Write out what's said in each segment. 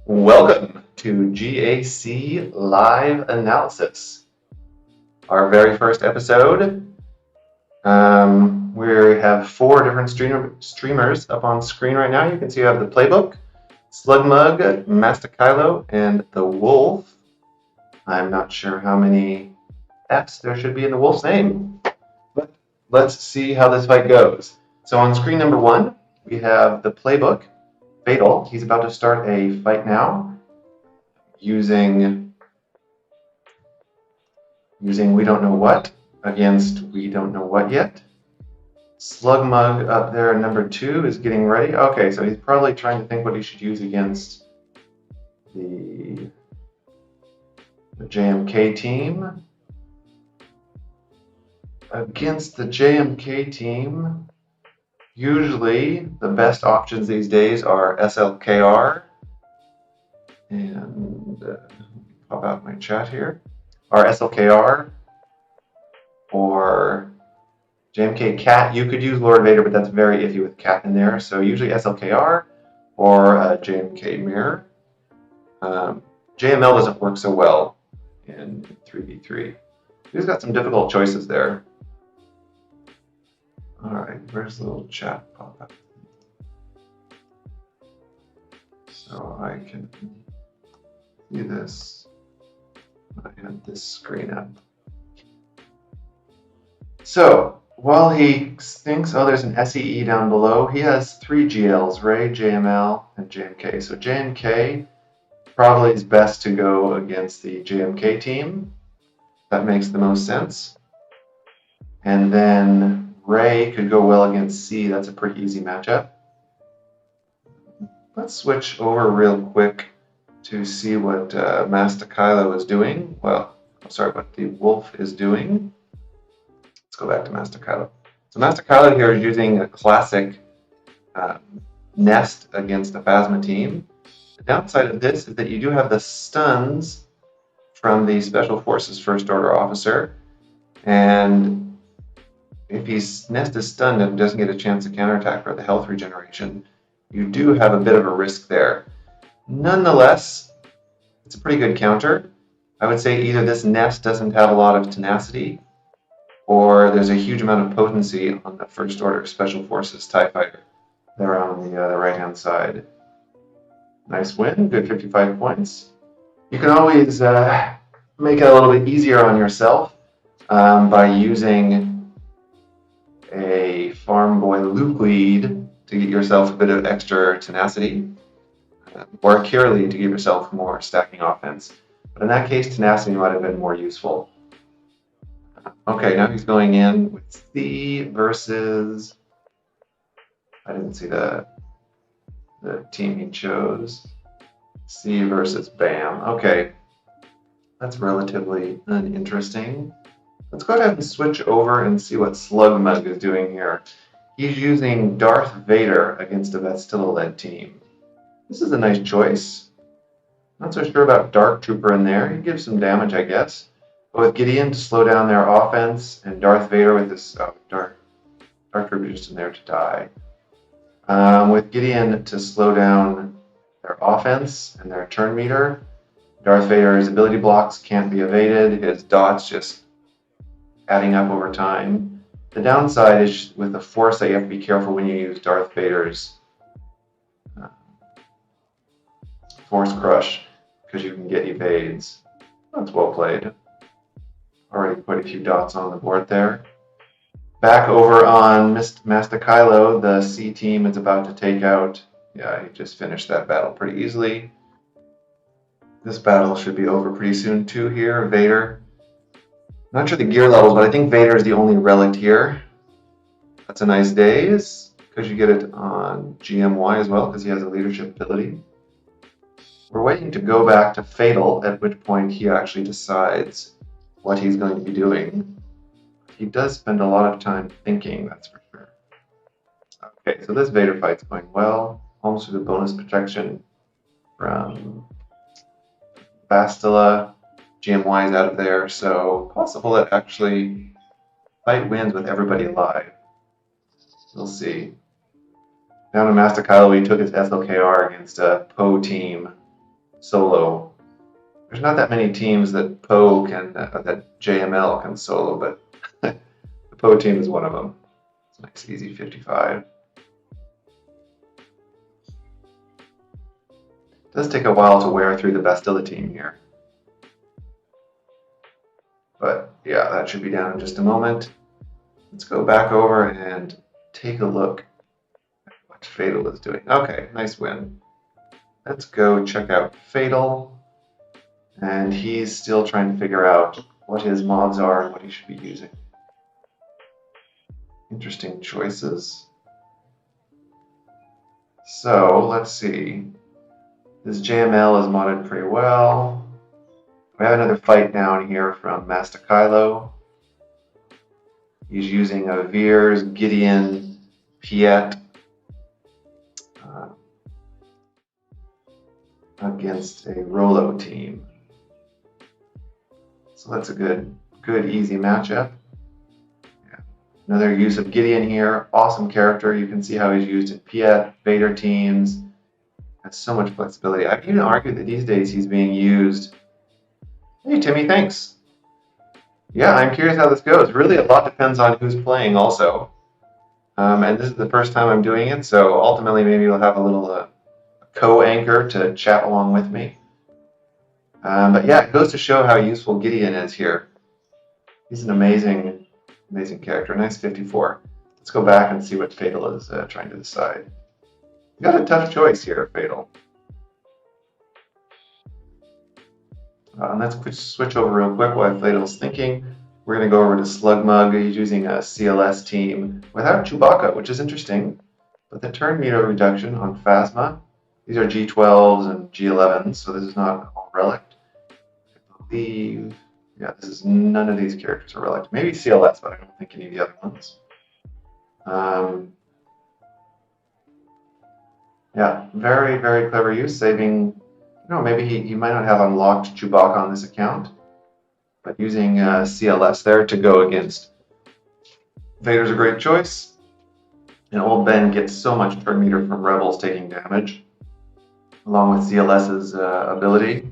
Welcome to GAC Live Analysis, our very first episode. We have four different streamers up on screen right now. You can see you have the Playbook, Slugmug, Master Kylo, and the Wolf. I'm not sure how many F's there should be in the Wolf's name, but let's see how this fight goes. So on screen number one, we have the Playbook, Fatal. He's about to start a fight now using we don't know what against we don't know what yet. Slugmug up there, number two, is getting ready. Okay, so he's probably trying to think what he should use against the JMK team. Against the JMK team, usually the best options these days are SLKR and pop out my chat here. Are SLKR or JMK Cat. You could use Lord Vader, but that's very iffy with Cat in there. So usually SLKR or JMK Mirror. JML doesn't work so well in 3v3. He's got some difficult choices there. All right, where's the little chat pop up? So I can see this. I have this screen up. So while he thinks, oh, there's an SEE down below, he has three GLs, Ray, JML, and JMK. So JMK probably is best to go against the JMK team. That makes the most sense. And then Ray could go well against C. That's a pretty easy matchup. Let's switch over real quick to see what Master Kylo is doing. Well, I'm sorry, what the Wolf is doing. Let's go back to Master Kylo. So Master Kylo here is using a classic nest against the Phasma team. The downside of this is that you do have the stuns from the Special Forces First Order officer, and if his nest is stunned and doesn't get a chance to counterattack for the health regeneration, you do have a bit of a risk there. Nonetheless, it's a pretty good counter. I would say either this nest doesn't have a lot of tenacity, or there's a huge amount of potency on the First Order Special Forces TIE Fighter. They're on the right-hand side. Nice win, good 55 points. You can always make it a little bit easier on yourself by using a Farm Boy Luke lead to get yourself a bit of extra tenacity, or a Cure lead to give yourself more stacking offense. But in that case, tenacity might have been more useful. Okay, now he's going in with C versus, I didn't see the team he chose. C versus Bam. Okay, that's relatively uninteresting. Let's go ahead and switch over and see what Slugmug is doing here. He's using Darth Vader against a Vestilla-led team. This is a nice choice. Not so sure about Dark Trooper in there. He gives some damage, I guess. But with Gideon to slow down their offense, and Darth Vader with this Dark Trooper just in there to die. With Gideon to slow down their offense and their turn meter, Darth Vader's ability blocks can't be evaded. His dots just adding up over time. The downside is with the Force that you have to be careful when you use Darth Vader's Force Crush, because you can get evades. That's well played. Already quite a few dots on the board there. Back over on Master Kylo, the C team is about to take out. Yeah, he just finished that battle pretty easily. This battle should be over pretty soon too here. Vader. Not sure the gear levels, but I think Vader is the only relic here. That's a nice daze, because you get it on GMY as well, because he has a leadership ability. We're waiting to go back to Fatal, at which point he actually decides what he's going to be doing. He does spend a lot of time thinking, that's for sure. Okay, so this Vader fight's going well. Almost with a bonus protection from Bastila. GMY is out of there, so possible that actually fight wins with everybody alive. We'll see. Down to Master Kylo, he took his SLKR against a Poe team. solo. There's not that many teams that Poe can, that JML can solo, but the Poe team is one of them. It's a nice, easy 55. It does take a while to wear through the Bastilla team here. But yeah, that should be down in just a moment. Let's go back over and take a look at what Fatal is doing. Okay, nice win. Let's go check out Fatal. And he's still trying to figure out what his mobs are and what he should be using. Interesting choices. So let's see. This JML is modded pretty well. We have another fight down here from Master Kylo. He's using a Veers, Gideon, Piet against a Rolo team. So that's a good, easy matchup. Yeah. Another use of Gideon here. Awesome character. You can see how he's used in Piet, Vader teams. Has so much flexibility. I'd even argue that these days he's being used. Hey, Timmy, thanks. Yeah, I'm curious how this goes. Really, a lot depends on who's playing also. And this is the first time I'm doing it, so ultimately maybe we'll have a little co-anchor to chat along with me. But yeah, it goes to show how useful Gideon is here. He's an amazing character. Nice 54. Let's go back and see what Fatal is trying to decide. You got a tough choice here, Fatal. And let's switch over real quick while Fatal's thinking. We're going to go over to Slugmug. He's using a CLS team without Chewbacca, which is interesting. But the turn meter reduction on Phasma. These are G12s and G11s, so this is not all relict. I believe, yeah, this is none of these characters are relict. Maybe CLS, but I don't think any of the other ones. Yeah, very, very clever use, saving, maybe he might not have unlocked Chewbacca on this account, but using CLS there to go against Vader's a great choice. And old Ben gets so much turn meter from Rebels taking damage, along with CLS's ability.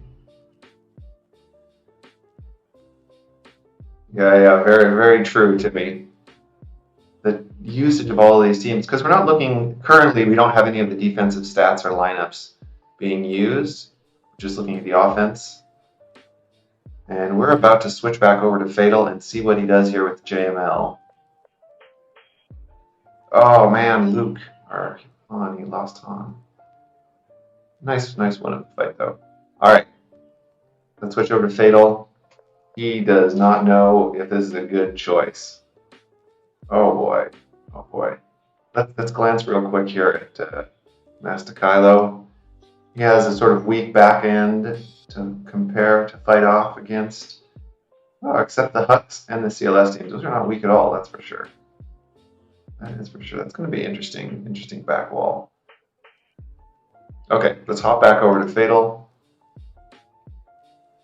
Yeah, very, very true to me. The usage of all of these teams, because we're not looking, currently we don't have any of the defensive stats or lineups being used. We're just looking at the offense. And we're about to switch back over to Fatal and see what he does here with JML. Oh man, Luke, or Han, he lost Han. Nice one in the fight though. Alright, let's switch over to Fatal. He does not know if this is a good choice. Oh boy. Let's glance real quick here at Master Kylo. He has a sort of weak back end to fight off against. Oh, except the Hux and the CLS teams. Those are not weak at all, that's for sure. That is for sure. That's going to be interesting back wall. Okay, let's hop back over to Fatal.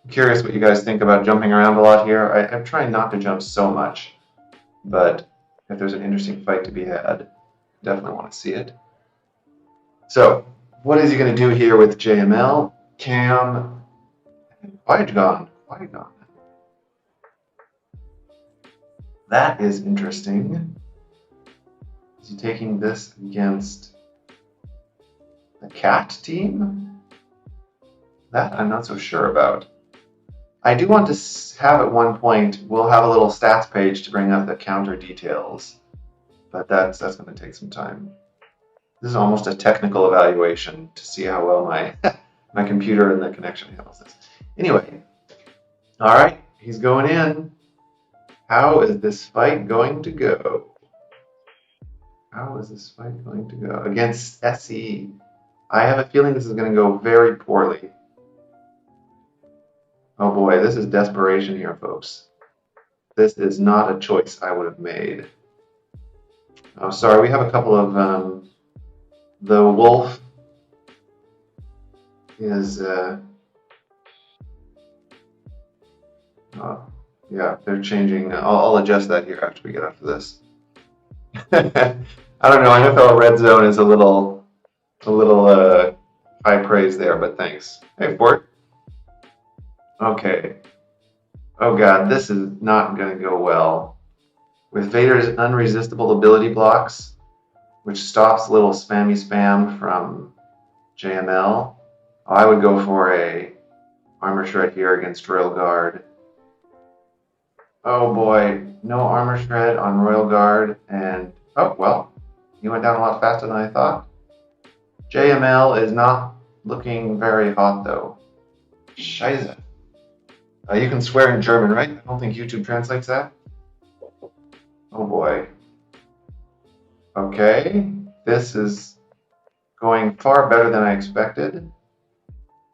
I'm curious what you guys think about jumping around a lot here. I'm trying not to jump so much, but if there's an interesting fight to be had, definitely want to see it. So, what is he going to do here with JML, Cam, and Qui-Gon? That is interesting. Is he taking this against the Cat team? That I'm not so sure about. I do want to have at one point, we'll have a little stats page to bring up the counter details, but that's going to take some time. This is almost a technical evaluation to see how well my my computer and the connection handles this. Anyway, all right, he's going in. How is this fight going to go? Against SE? I have a feeling this is going to go very poorly. Oh boy, this is desperation here, folks. This is not a choice I would have made. Oh, sorry, we have a couple of... the wolf is... yeah, they're changing. I'll adjust that here after we get after this. I don't know, NFL Red Zone is a little high praise there, but thanks. Hey, Fort. Okay. Oh god, this is not going to go well. With Vader's unresistible ability blocks, which stops little spammy spam from JML, I would go for a armor shred here against Royal Guard. Oh boy, no armor shred on Royal Guard, and oh well, he went down a lot faster than I thought. JML is not looking very hot though. Scheiße. You can swear in German, right? I don't think YouTube translates that. Oh boy. Okay, this is going far better than I expected.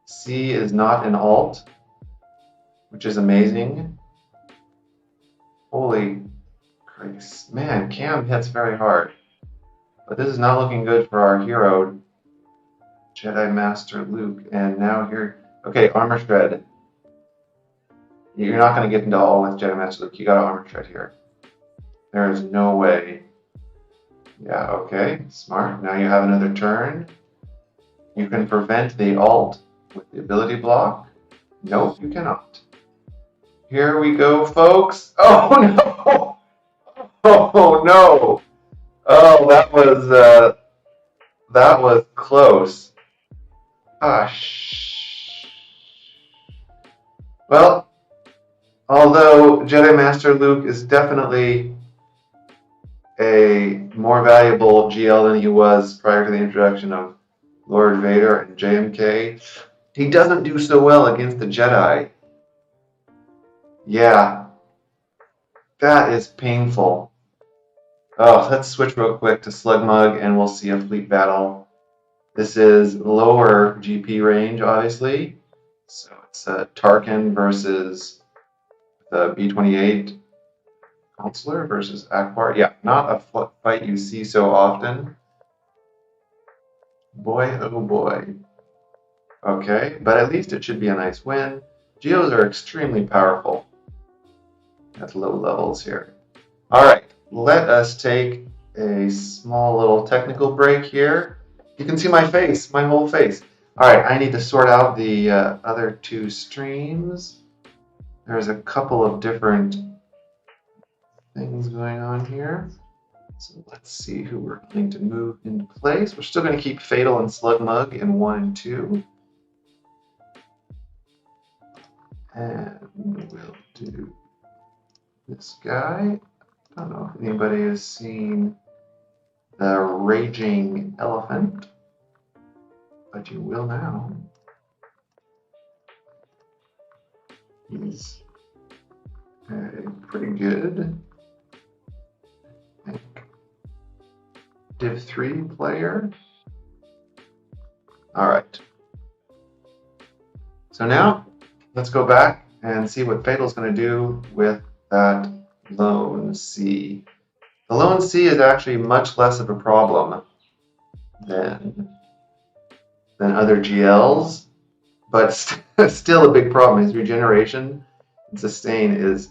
C is not an alt, which is amazing. Holy Christ. Man, Cam hits very hard. But this is not looking good for our hero, Jedi Master Luke. And now here, okay, armor shred. You're not going to get into all with Jedi Master Luke. You got to armor shred here. There is no way. Yeah, okay, smart. Now you have another turn. You can prevent the alt with the ability block. Nope, you cannot. Here we go, folks. Oh no! Oh no! Oh, that was close. Well, although Jedi Master Luke is definitely a more valuable GL than he was prior to the introduction of Lord Vader and JMK, he doesn't do so well against the Jedi. Yeah, that is painful. Oh, let's switch real quick to Slugmug and we'll see a fleet battle. This is lower GP range, obviously. So it's Tarkin versus the B-28 Counselor versus Akbar. Yeah, not a fight you see so often. Boy, oh boy. Okay, but at least it should be a nice win. Geos are extremely powerful at low levels here. All right, let us take a small little technical break here. You can see my face, my whole face. All right, I need to sort out the other two streams. There's a couple of different things going on here. So let's see who we're going to move into place. We're still going to keep Fatal and Slugmug in 1 and 2. And we'll do this guy. I don't know if anybody has seen the Raging Elephant, but you will now. He's pretty good. I think Div 3 player. All right. So now let's go back and see what Fatal's going to do with that Lone C. The Lone C is actually much less of a problem than other GLs, but still a big problem. His regeneration and sustain is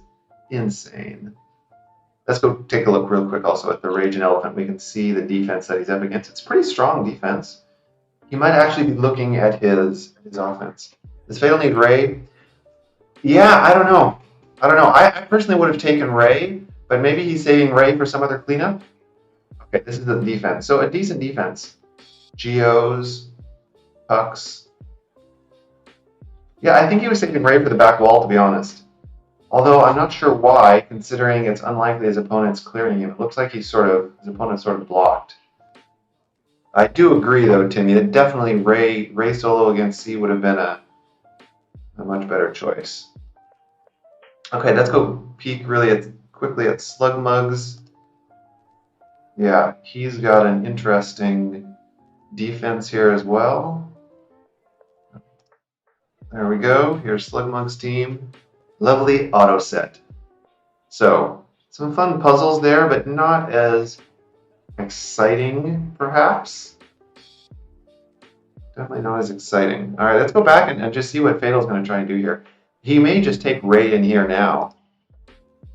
insane. Let's go take a look real quick also at the Raging Elephant. We can see the defense that he's up against. It's pretty strong defense. He might actually be looking at his offense. Does Fatal need Ray? Yeah, I don't know. I personally would have taken Ray, but maybe he's saving Ray for some other cleanup. Okay, this is the defense. So a decent defense. Geos, Pucks. Yeah, I think he was saving Ray for the back wall, to be honest. Although I'm not sure why, considering it's unlikely his opponent's clearing him. It looks like his opponent's sort of blocked. I do agree, though, Timmy, that definitely Ray solo against C would have been a much better choice. Okay, let's go peek really quickly at Slugmug's. Yeah, he's got an interesting defense here as well. There we go. Here's Slugmug's team. Lovely auto set. So, some fun puzzles there, but not as exciting, perhaps. Definitely not as exciting. All right, let's go back and just see what Fatal's going to try and do here. He may just take Ray in here now.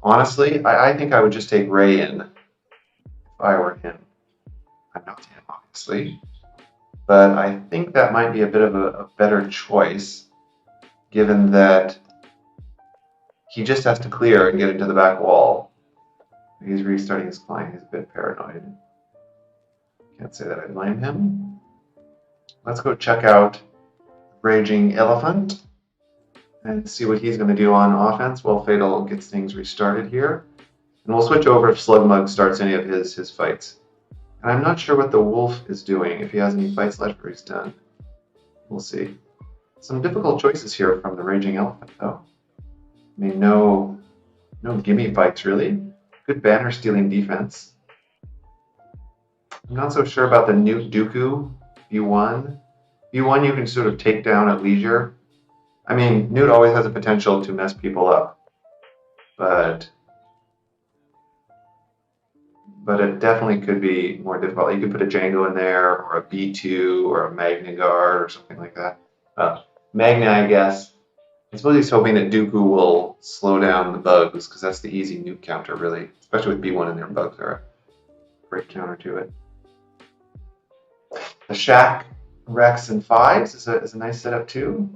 Honestly, I think I would just take Ray in if I were him. I'm not him, obviously. but I think that might be a bit of a better choice, given that he just has to clear and get into the back wall. He's restarting his client. He's a bit paranoid. Can't say that I blame him. Let's go check out Raging Elephant and see what he's going to do on offense while Fatal gets things restarted here. And we'll switch over if Slugmug starts any of his fights. And I'm not sure what the Wolf is doing, if he has any fights left or he's done. We'll see. Some difficult choices here from the Raging Elephant, though. I mean, no gimme fights, really. Good banner stealing defense. I'm not so sure about the Newt Dooku V1. V1 you can sort of take down at leisure. I mean, Newt always has a potential to mess people up, but it definitely could be more difficult. You could put a Django in there, or a B2, or a Magna Guard, or something like that. Magna, I guess. I suppose he's hoping that Dooku will slow down the bugs, because that's the easy Newt counter, really. Especially with B1 in there, bugs are a great counter to it. The Shack, Rex, and 5s is a nice setup too.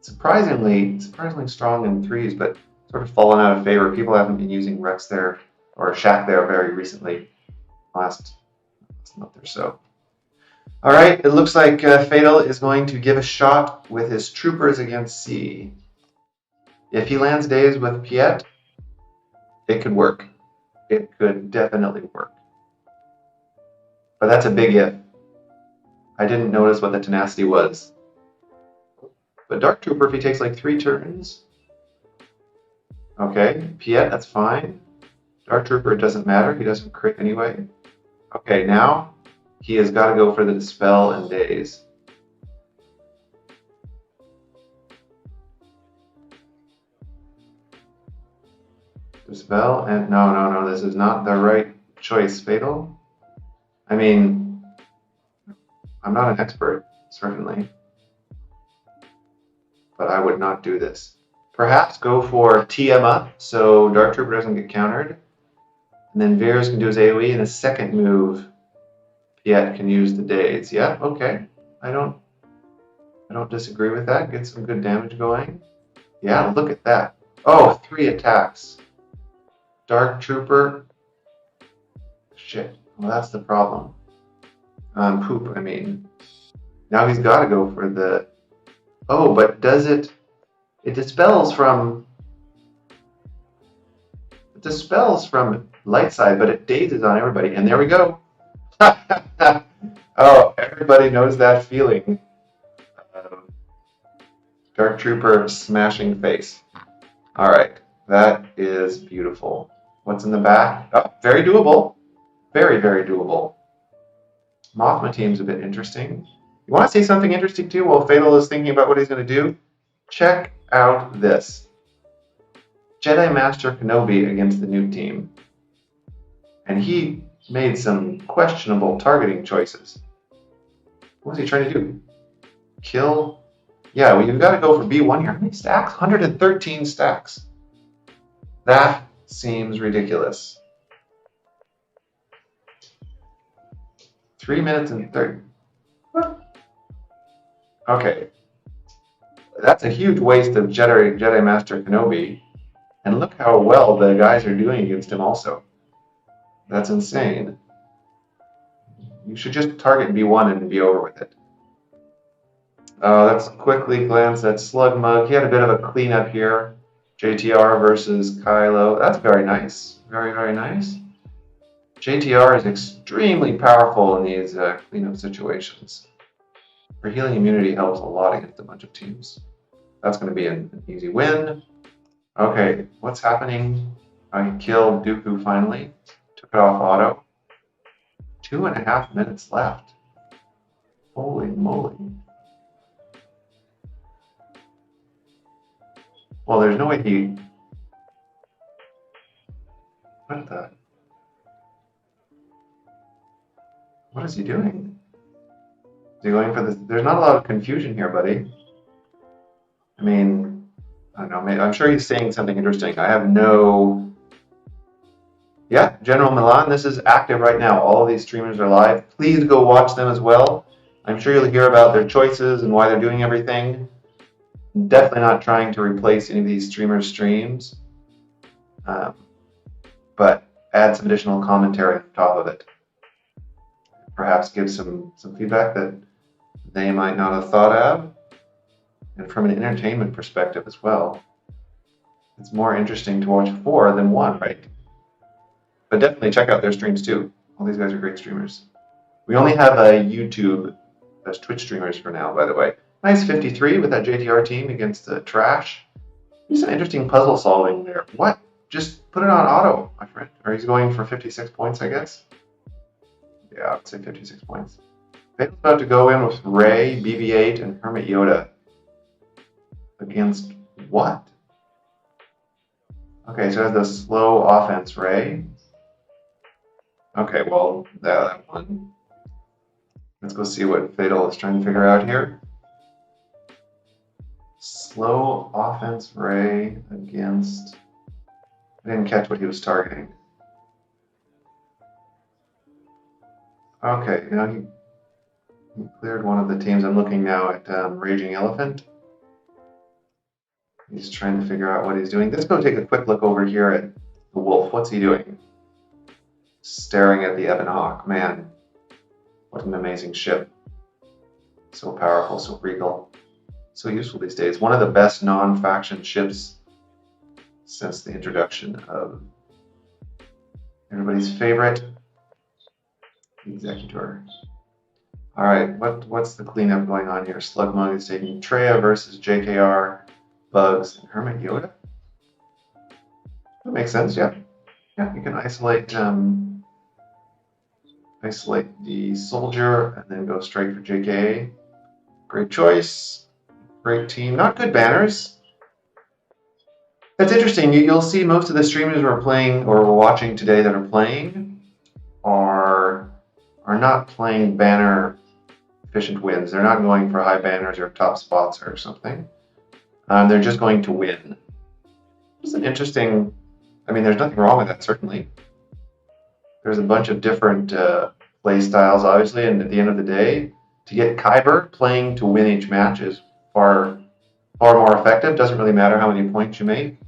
Surprisingly strong in 3s, but sort of fallen out of favor. People haven't been using Rex there or Shack there very recently, last month or so. All right, it looks like Fatal is going to give a shot with his troopers against C. If he lands days with Piet, it could work. It could definitely work. But that's a big if. I didn't notice what the tenacity was. But Dark Trooper, if he takes like 3 turns. Okay, Piet, that's fine. Dark Trooper, it doesn't matter. He doesn't crit anyway. Okay, now he has got to go for the Dispel and Daze. Dispel and no, this is not the right choice, Fatal. I mean, I'm not an expert, certainly, but I would not do this. Perhaps go for TM up so Dark Trooper doesn't get countered. And then Veers can do his AoE, and his second move, Piet can use the Daze. Yeah, okay. I don't disagree with that. Get some good damage going. Yeah, look at that. Oh, 3 attacks. Dark Trooper. Shit. Well, that's the problem. Poop, I mean. Now he's got to go for the... Oh, but does it... It dispels from light side, but it dazes on everybody. And there we go. Oh, everybody knows that feeling. Dark Trooper smashing face. All right, that is beautiful. What's in the back? Oh, very doable. Very, very doable. Mothma team's a bit interesting. You want to see something interesting too while Fatal is thinking about what he's going to do? Check out this. Jedi Master Kenobi against the Newt team. And he made some questionable targeting choices. What was he trying to do? Kill? Yeah, well, you've got to go for B1 here. How many stacks? 113 stacks. That seems ridiculous. 3 minutes and 30. What? Okay. That's a huge waste of Jedi Master Kenobi. And look how well the guys are doing against him also. That's insane. You should just target B1 and be over with it. Let's quickly glance at Slugmug. He had a bit of a cleanup here. JTR versus Kylo. That's very nice. Very, very nice. JTR is extremely powerful in these cleanup situations. For healing immunity helps a lot against a bunch of teams. That's going to be an easy win. Okay, what's happening? I killed Dooku finally. Took it off auto. 2.5 minutes left. Holy moly. Well, there's no way he... What the... What is he doing? Is he going for this? There's not a lot of confusion here, buddy. I mean, I don't know. I'm sure he's saying something interesting. I have no... Yeah, General Milan, this is active right now. All of these streamers are live. Please go watch them as well. I'm sure you'll hear about their choices and why they're doing everything. Definitely not trying to replace any of these streamers' streams, but add some additional commentary on top of it. Perhaps give some feedback that they might not have thought of, and from an entertainment perspective as well. It's more interesting to watch 4 than 1, right? But definitely check out their streams too. All these guys are great streamers. We only have a YouTube as Twitch streamers for now, by the way. Nice 53 with that JTR team against the trash. There's some interesting puzzle solving there. What? Just put it on auto, my friend. Or he's going for 56 points, I guess. Yeah, I'd say 56 points. Fatal's about to go in with Ray, BB-8, and Hermit Yoda. Against what? Okay, so it has the slow offense, Ray. Okay, well, that one. Let's go see what Fatal is trying to figure out here. Slow offense, Ray, against... I didn't catch what he was targeting. Okay, you know, he cleared one of the teams. I'm looking now at Raging Elephant. He's trying to figure out what he's doing. Let's go take a quick look over here at the Wolf. What's he doing? Staring at the Ebon Hawk. Man, what an amazing ship. So powerful, so regal, so useful these days. One of the best non-faction ships since the introduction of everybody's favorite, the Executor. All right, what's the cleanup going on here? Slugmug is taking Treya versus JKR, Bugs, and Hermit Yoda. That makes sense, yeah. Yeah, you can isolate the soldier and then go straight for JK. Great choice. Great team. Not good banners. That's interesting. You'll see most of the streamers we're playing or we're watching today that are playing are not playing banner efficient wins. They're not going for high banners or top spots or something. They're just going to win. It's an interesting... I mean, there's nothing wrong with that, certainly. There's a bunch of different play styles, obviously, and at the end of the day, to get Kyber playing to win each match is far more effective. Doesn't really matter how many points you make.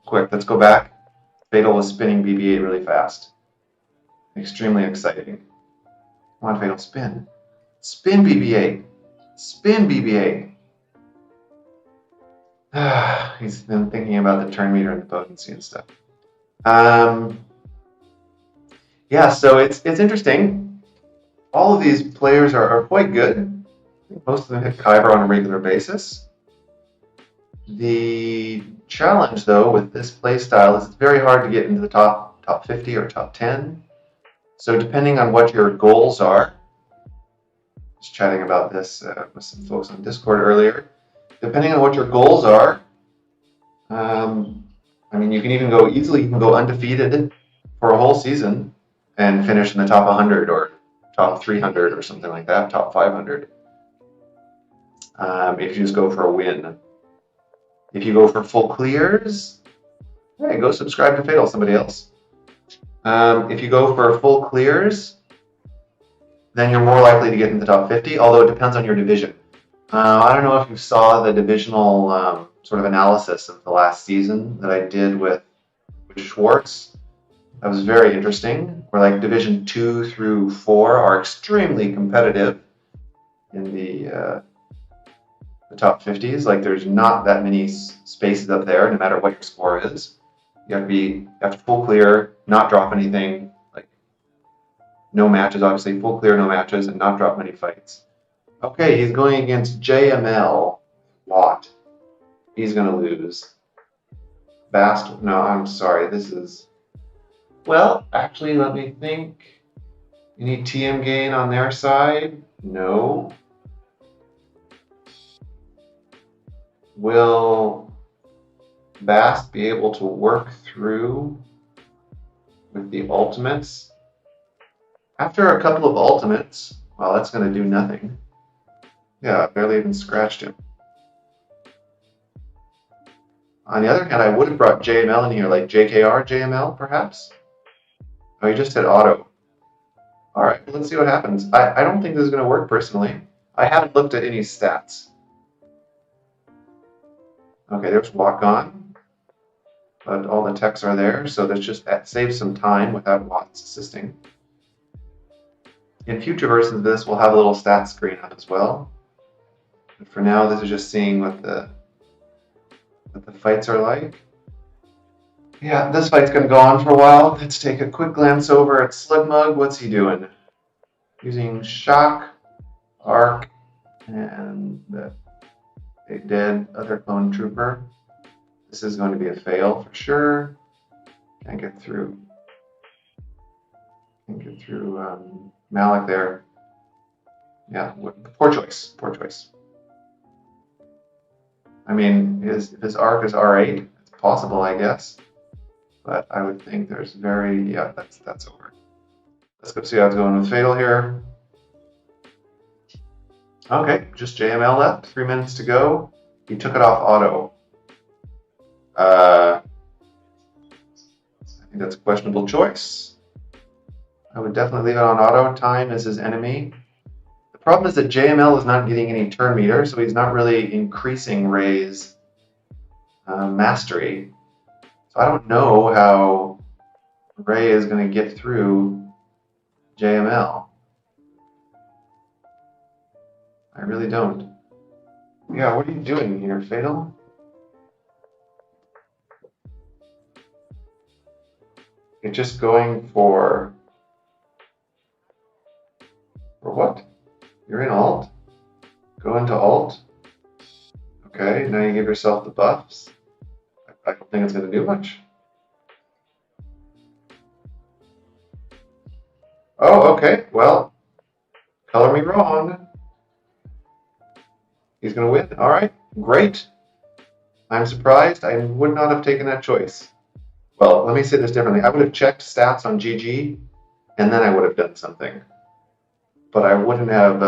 Quick, let's go back. Fatal is spinning BB-8 really fast. Extremely exciting. Come on, Fatal, spin. Spin BB-8. Spin BB-8. He's been thinking about the turn meter and the potency and stuff. Yeah, so it's interesting. All of these players are quite good. I think most of them hit Kyber on a regular basis. The challenge, though, with this playstyle is it's very hard to get into the top 50 or top 10. So depending on what your goals are, I was chatting about this with some folks on Discord earlier. Depending on what your goals are, I mean, you can even go easily. You can go undefeated for a whole season and finish in the top 100 or top 300 or something like that, top 500. If you just go for a win. If you go for full clears, hey, go subscribe to Fatal, somebody else. If you go for full clears, then you're more likely to get in the top 50, although it depends on your division. I don't know if you saw the divisional sort of analysis of the last season that I did with Schwartz. That was very interesting. Where like Division 2 through 4 are extremely competitive in the top 50s. Like there's not that many spaces up there, no matter what your score is. You have to full clear, not drop anything. Like no matches, obviously full clear, no matches, and not drop many fights. Okay, he's going against JML. Watt. He's going to lose. Bast. No, I'm sorry. This is... Well, actually, let me think. Any TM gain on their side? No. Will Bast be able to work through with the ultimates? After a couple of ultimates, well, that's going to do nothing. Yeah, I barely even scratched him. On the other hand, I would have brought JML in here, like JKR JML, perhaps? Oh, he just hit auto. All right, let's see what happens. I don't think this is going to work personally. I haven't looked at any stats. Okay, there's walk on, but all the techs are there, so this just saves some time without Watts assisting. In future versions of this, we'll have a little stats screen up as well. But for now, this is just seeing what the fights are like. Yeah, this fight's going to go on for a while. Let's take a quick glance over at Slugmug. What's he doing? Using Shock, Arc, and the dead other clone trooper. This is going to be a fail for sure. Can't get through. Malik there. Yeah, poor choice. Poor choice. I mean, if his arc is R8, it's possible, I guess. But I would think there's that's over. Let's go see how it's going with Fatal here. Okay, just JML left. 3 minutes to go. He took it off auto. I think that's a questionable choice. I would definitely leave it on auto. Time is his enemy. The problem is that JML is not getting any turn meter, so he's not really increasing Ray's mastery. So I don't know how Ray is going to get through JML. I really don't. Yeah, what are you doing here, Fatal? You're just going for what? You're in alt? Go into alt. Okay, now you give yourself the buffs. I don't think it's going to do much. Oh, okay, well, color me wrong. He's going to win. All right, great. I'm surprised. I would not have taken that choice. Well, let me say this differently. I would have checked stats on GG, and then I would have done something. But I wouldn't have,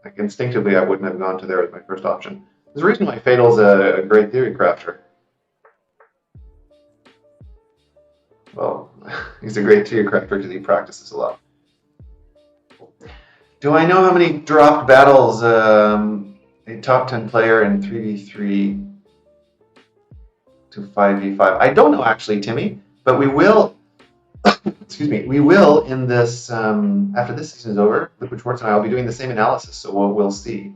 like instinctively, I wouldn't have gone to there as my first option. There's a reason why Fatal's a great theory crafter. Well, he's a great theory crafter because he practices a lot. Do I know how many dropped battles a top 10 player in 3v3 to 5v5? I don't know actually, Timmy, but we will. Excuse me. We will in this after this season is over. Liquid Schwartz and I will be doing the same analysis, so we'll see.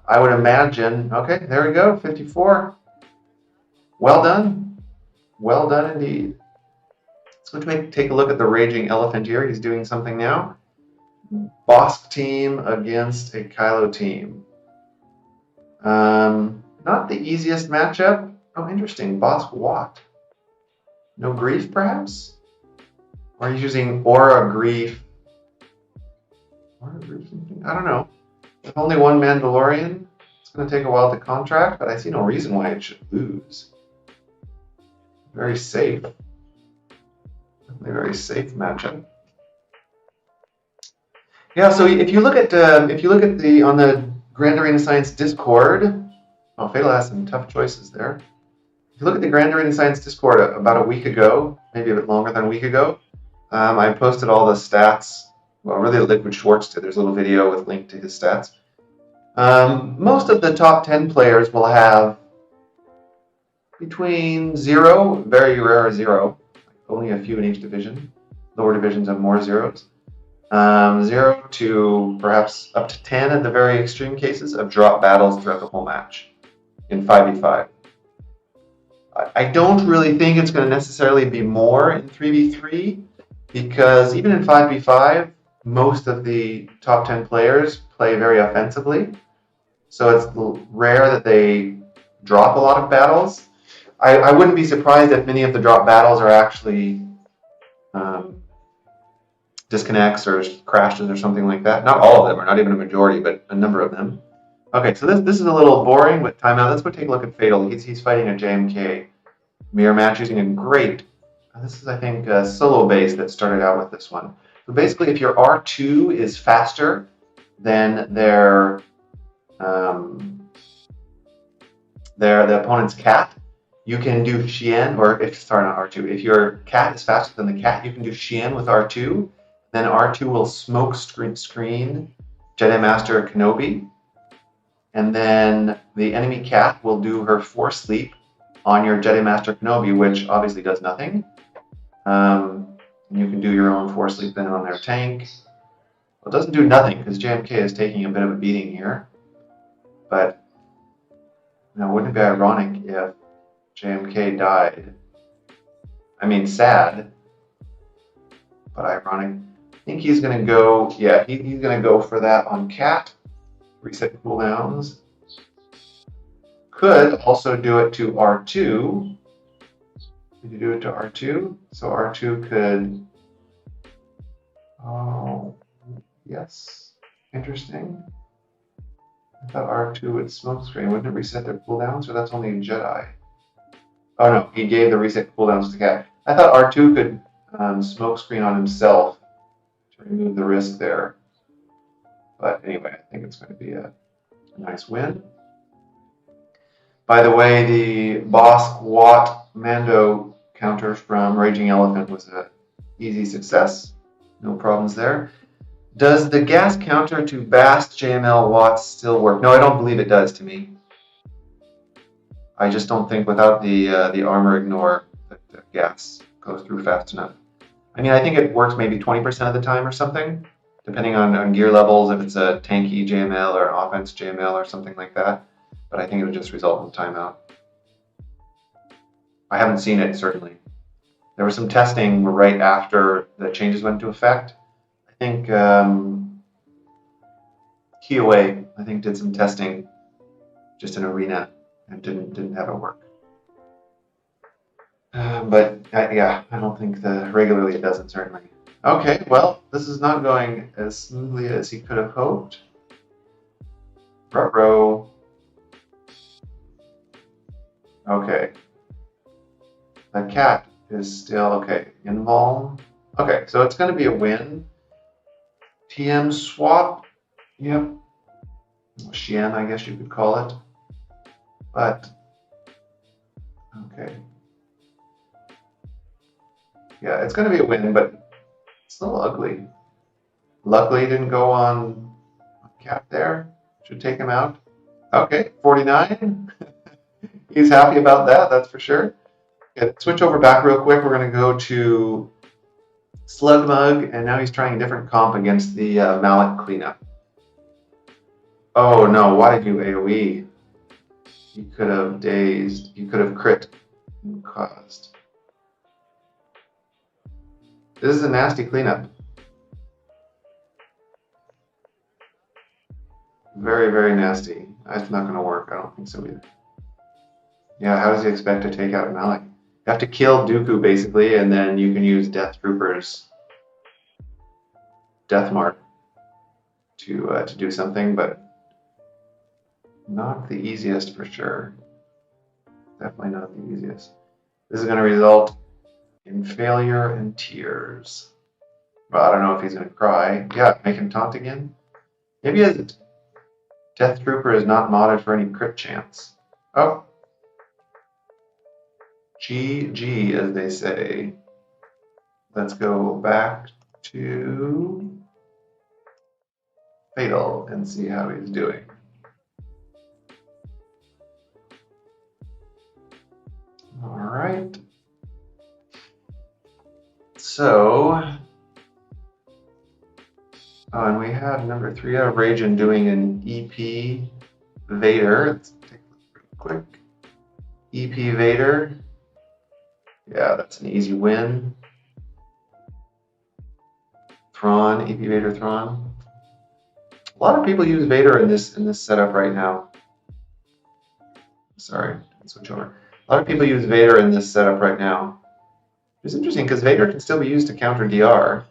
I would imagine. Okay, there we go. 54. Well done. Well done indeed. Let's go take a look at the Raging Elephant here. He's doing something now. Bosk team against a Kylo team. Not the easiest matchup. Oh, interesting. Bosk Watt. No grief, perhaps? Or he's using Aura Grief. Aura Grief something? I don't know. With only one Mandalorian, it's going to take a while to contract, but I see no reason why it should lose. Very safe. Definitely very safe matchup. Yeah, so if you look at the on the Grand Arena Science Discord, oh, Fatal has some tough choices there. If you look at the Grand Arena Science Discord about a week ago, maybe a bit longer than a week ago, I posted all the stats. Well, really, Liquid Schwartz did. There's a little video with link to his stats. Most of the top 10 players will have between 0, very rare 0, only a few in each division. Lower divisions have more zeros. 0 to perhaps up to 10 at the very extreme cases of drop battles throughout the whole match in 5v5. I don't really think it's going to necessarily be more in 3v3 because even in 5v5, most of the top 10 players play very offensively. So it's rare that they drop a lot of battles. I wouldn't be surprised if many of the drop battles are actually disconnects or crashes or something like that. Not all of them, or not even a majority, but a number of them. Okay, so this is a little boring, but timeout. Let's go take a look at Fatal. He's fighting a JMK mirror match using a great. This is, I think, a solo base that started out with this one. So basically, if your R2 is faster than the opponent's cat, you can do Xian, or if sorry, not R2. If your cat is faster than the cat, you can do Xian with R2, Then R2 will smoke screen Jedi Master Kenobi. And then the enemy cat will do her Force Sleep on your Jedi Master Kenobi, which obviously does nothing. You can do your own Force Sleep then on their tank. Well, it doesn't do nothing because JMK is taking a bit of a beating here. But now, wouldn't it be ironic if JMK died? I mean, sad, but ironic. I think he's going to go, yeah, he's going to go for that on Cat. Reset cooldowns. Could also do it to R2. Could you do it to R2? So R2 could, oh, yes, interesting. I thought R2 would smoke screen. Wouldn't it reset their cooldowns, or that's only Jedi? Oh no, he gave the reset cooldowns to Cat. I thought R2 could smoke screen on himself to remove the risk there. But anyway, I think it's going to be a nice win. By the way, the Bosk Watt Mando counter from Raging Elephant was an easy success. No problems there. Does the gas counter to Bast JML Watts still work? No, I don't believe it does to me. I just don't think without the armor ignore that the gas goes through fast enough. I mean, I think it works maybe 20% of the time or something, depending on gear levels, if it's a tanky JML or an offense JML or something like that. But I think it would just result in timeout. I haven't seen it, certainly. There was some testing right after the changes went into effect. I think KOA, I think, did some testing just in Arena and didn't have it work. But yeah, I don't think regularly it doesn't, certainly. Okay, well, this is not going as smoothly as he could have hoped. Ruh-roh. Okay. The cat is still okay. Invuln. Okay, so it's going to be a win. TM swap. Yep. Xian, I guess you could call it. But, okay. Yeah, it's going to be a win, but it's still ugly. Luckily, it didn't go on Cat there. Should take him out. Okay, 49. He's happy about that, that's for sure. Okay, switch over back real quick. We're going to go to Slugmug, and now he's trying a different comp against the Malak cleanup. Oh no, why did you AoE? You could have dazed. You could have crit and caused. This is a nasty cleanup. Very, very nasty. That's not going to work. I don't think so either. Yeah, how does he expect to take out Malak? You have to kill Dooku, basically, and then you can use Death Trooper's Death Mark to do something, but not the easiest for sure. Definitely not the easiest. This is going to result in failure and tears. Well, I don't know if he's going to cry. Yeah, make him taunt again. Maybe his Death Trooper is not modded for any crit chance. Oh. GG, as they say. Let's go back to Fatal and see how he's doing. All right. So, oh, and we have number 3 out of Ragin doing an EP Vader. Let's take a look real quick. EP Vader. Yeah, that's an easy win. Thrawn, EP Vader Thrawn. A lot of people use Vader in this setup right now. Sorry, switch over. A lot of people use Vader in this setup right now. It's interesting because Vader can still be used to counter DR.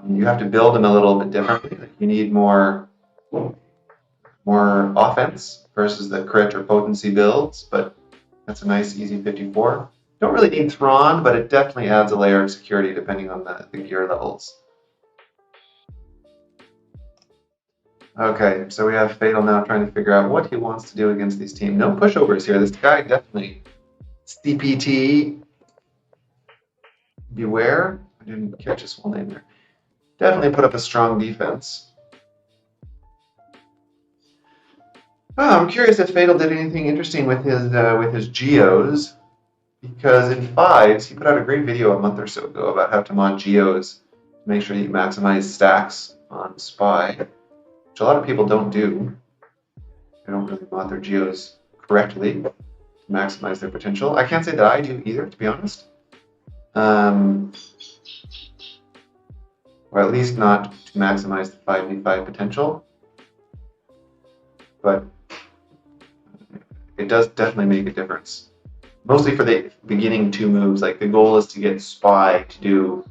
You have to build him a little bit differently. You need more offense versus the crit or potency builds, but that's a nice easy 54. Don't really need Thrawn, but it definitely adds a layer of security depending on the gear levels. Okay, so we have Fatal now trying to figure out what he wants to do against these teams. No pushovers here. This guy definitely CPT. Beware. I didn't catch his full name there. Definitely put up a strong defense. Oh, I'm curious if Fatal did anything interesting with his geos, because in fives he put out a great video a month or so ago about how to mod geos to make sure that you maximize stacks on Spy, which a lot of people don't do. They don't really mod their geos correctly to maximize their potential. I can't say that I do either, to be honest. Or at least not to maximize the 5v5 potential. But it does definitely make a difference. Mostly for the beginning two moves. Like the goal is to get Spy to do,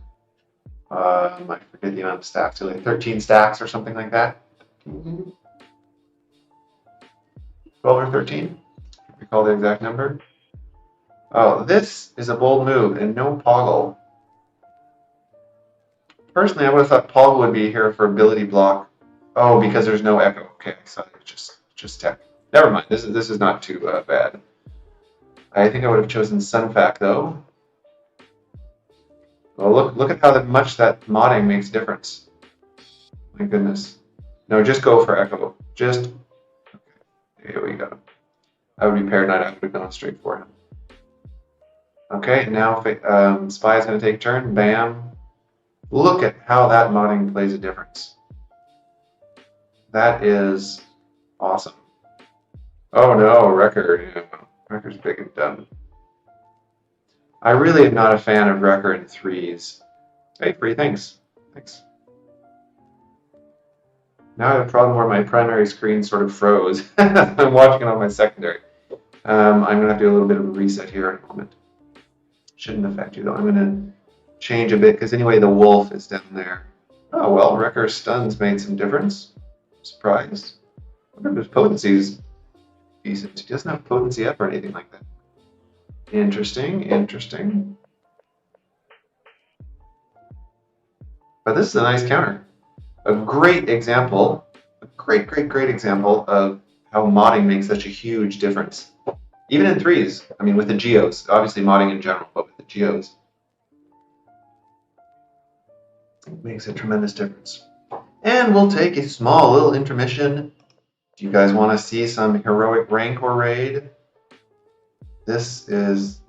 I forget the amount of stacks, so like 13 stacks or something like that. 12 or 13? I recall the exact number. Oh, this is a bold move and no Poggle. Personally, I would have thought Poggle would be here for ability block. Oh, because there's no echo. Okay, so it's just tech. Never mind. This is not too bad. I think I would have chosen Sunfac though. Well, look at how much that modding makes a difference. My goodness. No, just go for echo. Just okay. Here we go. I would be paranoid. I would have gone straight for him. Okay, now Spy is going to take turn. Bam. Look at how that modding plays a difference. That is awesome. Oh no, Wrecker. Yeah, Wrecker's big and dumb. I really am not a fan of Wrecker in threes. Hey, free, thanks. Thanks. Now I have a problem where my primary screen sort of froze. I'm watching it on my secondary. I'm going to have to do a little bit of a reset here in a moment. Shouldn't affect you though. I'm going to change a bit because anyway the wolf is down there. Oh well, Wrecker's stuns made some difference. I'm surprised. I wonder if his potency is decent. He doesn't have potency up or anything like that. Interesting, interesting. But this is a nice counter. A great example, a great example of how modding makes such a huge difference. Even in threes, I mean with the geos, obviously modding in general, but with the geos. It makes a tremendous difference. And we'll take a small little intermission. Do you guys want to see some heroic Rancor raid? This is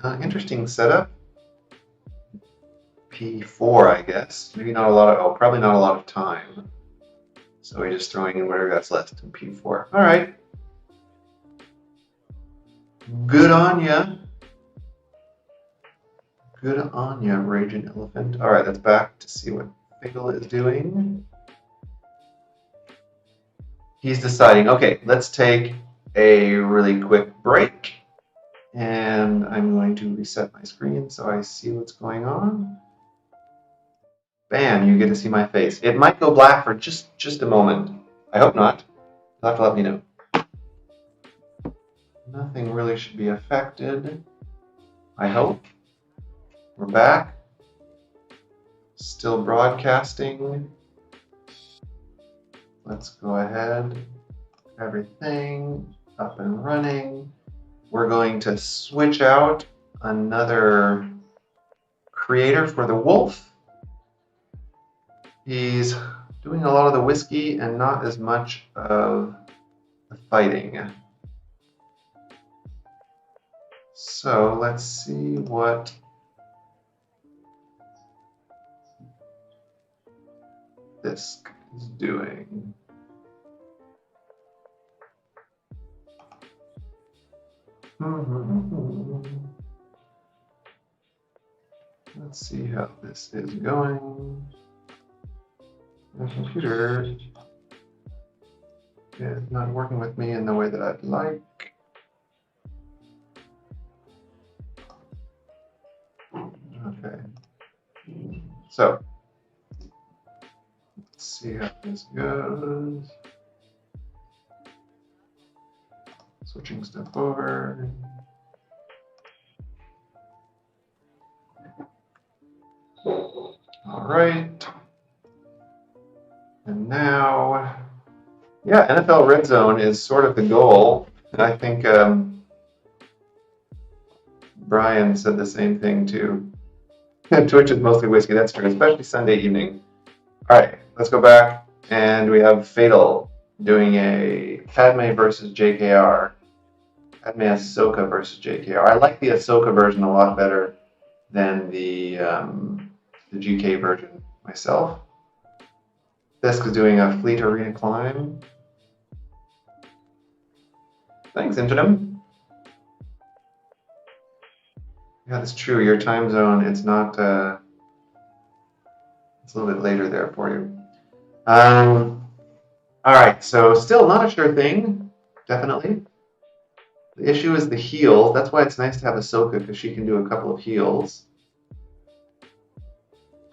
an interesting setup. P4, I guess. Maybe not a lot of, probably not a lot of time. So we're just throwing in whatever that's left in P4. All right. Good on ya. Good on ya, Raging Elephant. All right, let's back to see what Fatal is doing. He's deciding, okay, let's take a really quick break. And I'm going to reset my screen so I see what's going on. Bam, you get to see my face. It might go black for just a moment. I hope not. You'll have to let me know. Nothing really should be affected. I hope. We're back. Still broadcasting. Let's go ahead. Everything up and running. We're going to switch out another creator for the wolf. He's doing a lot of the whiskey and not as much of the fighting. So let's see what this is doing. Let's see how this is going. The computer is not working with me in the way that I'd like. Okay. So, let's see how this goes. Switching stuff over. All right. And now, yeah, NFL Red Zone is sort of the goal. And I think Brian said the same thing too. Twitch is mostly whiskey, that's true, especially Sunday evening. Alright, let's go back, and we have Fatal doing a Padme versus JKR. Padme Ahsoka versus JKR. I like the Ahsoka version a lot better than the GK version myself. Fisk is doing a Fleet Arena climb. Thanks, Infinum. Yeah, that's true. Your time zone, it's not, it's a little bit later there for you. Alright, so still not a sure thing, definitely. The issue is the heals. That's why it's nice to have Ahsoka, because she can do a couple of heals.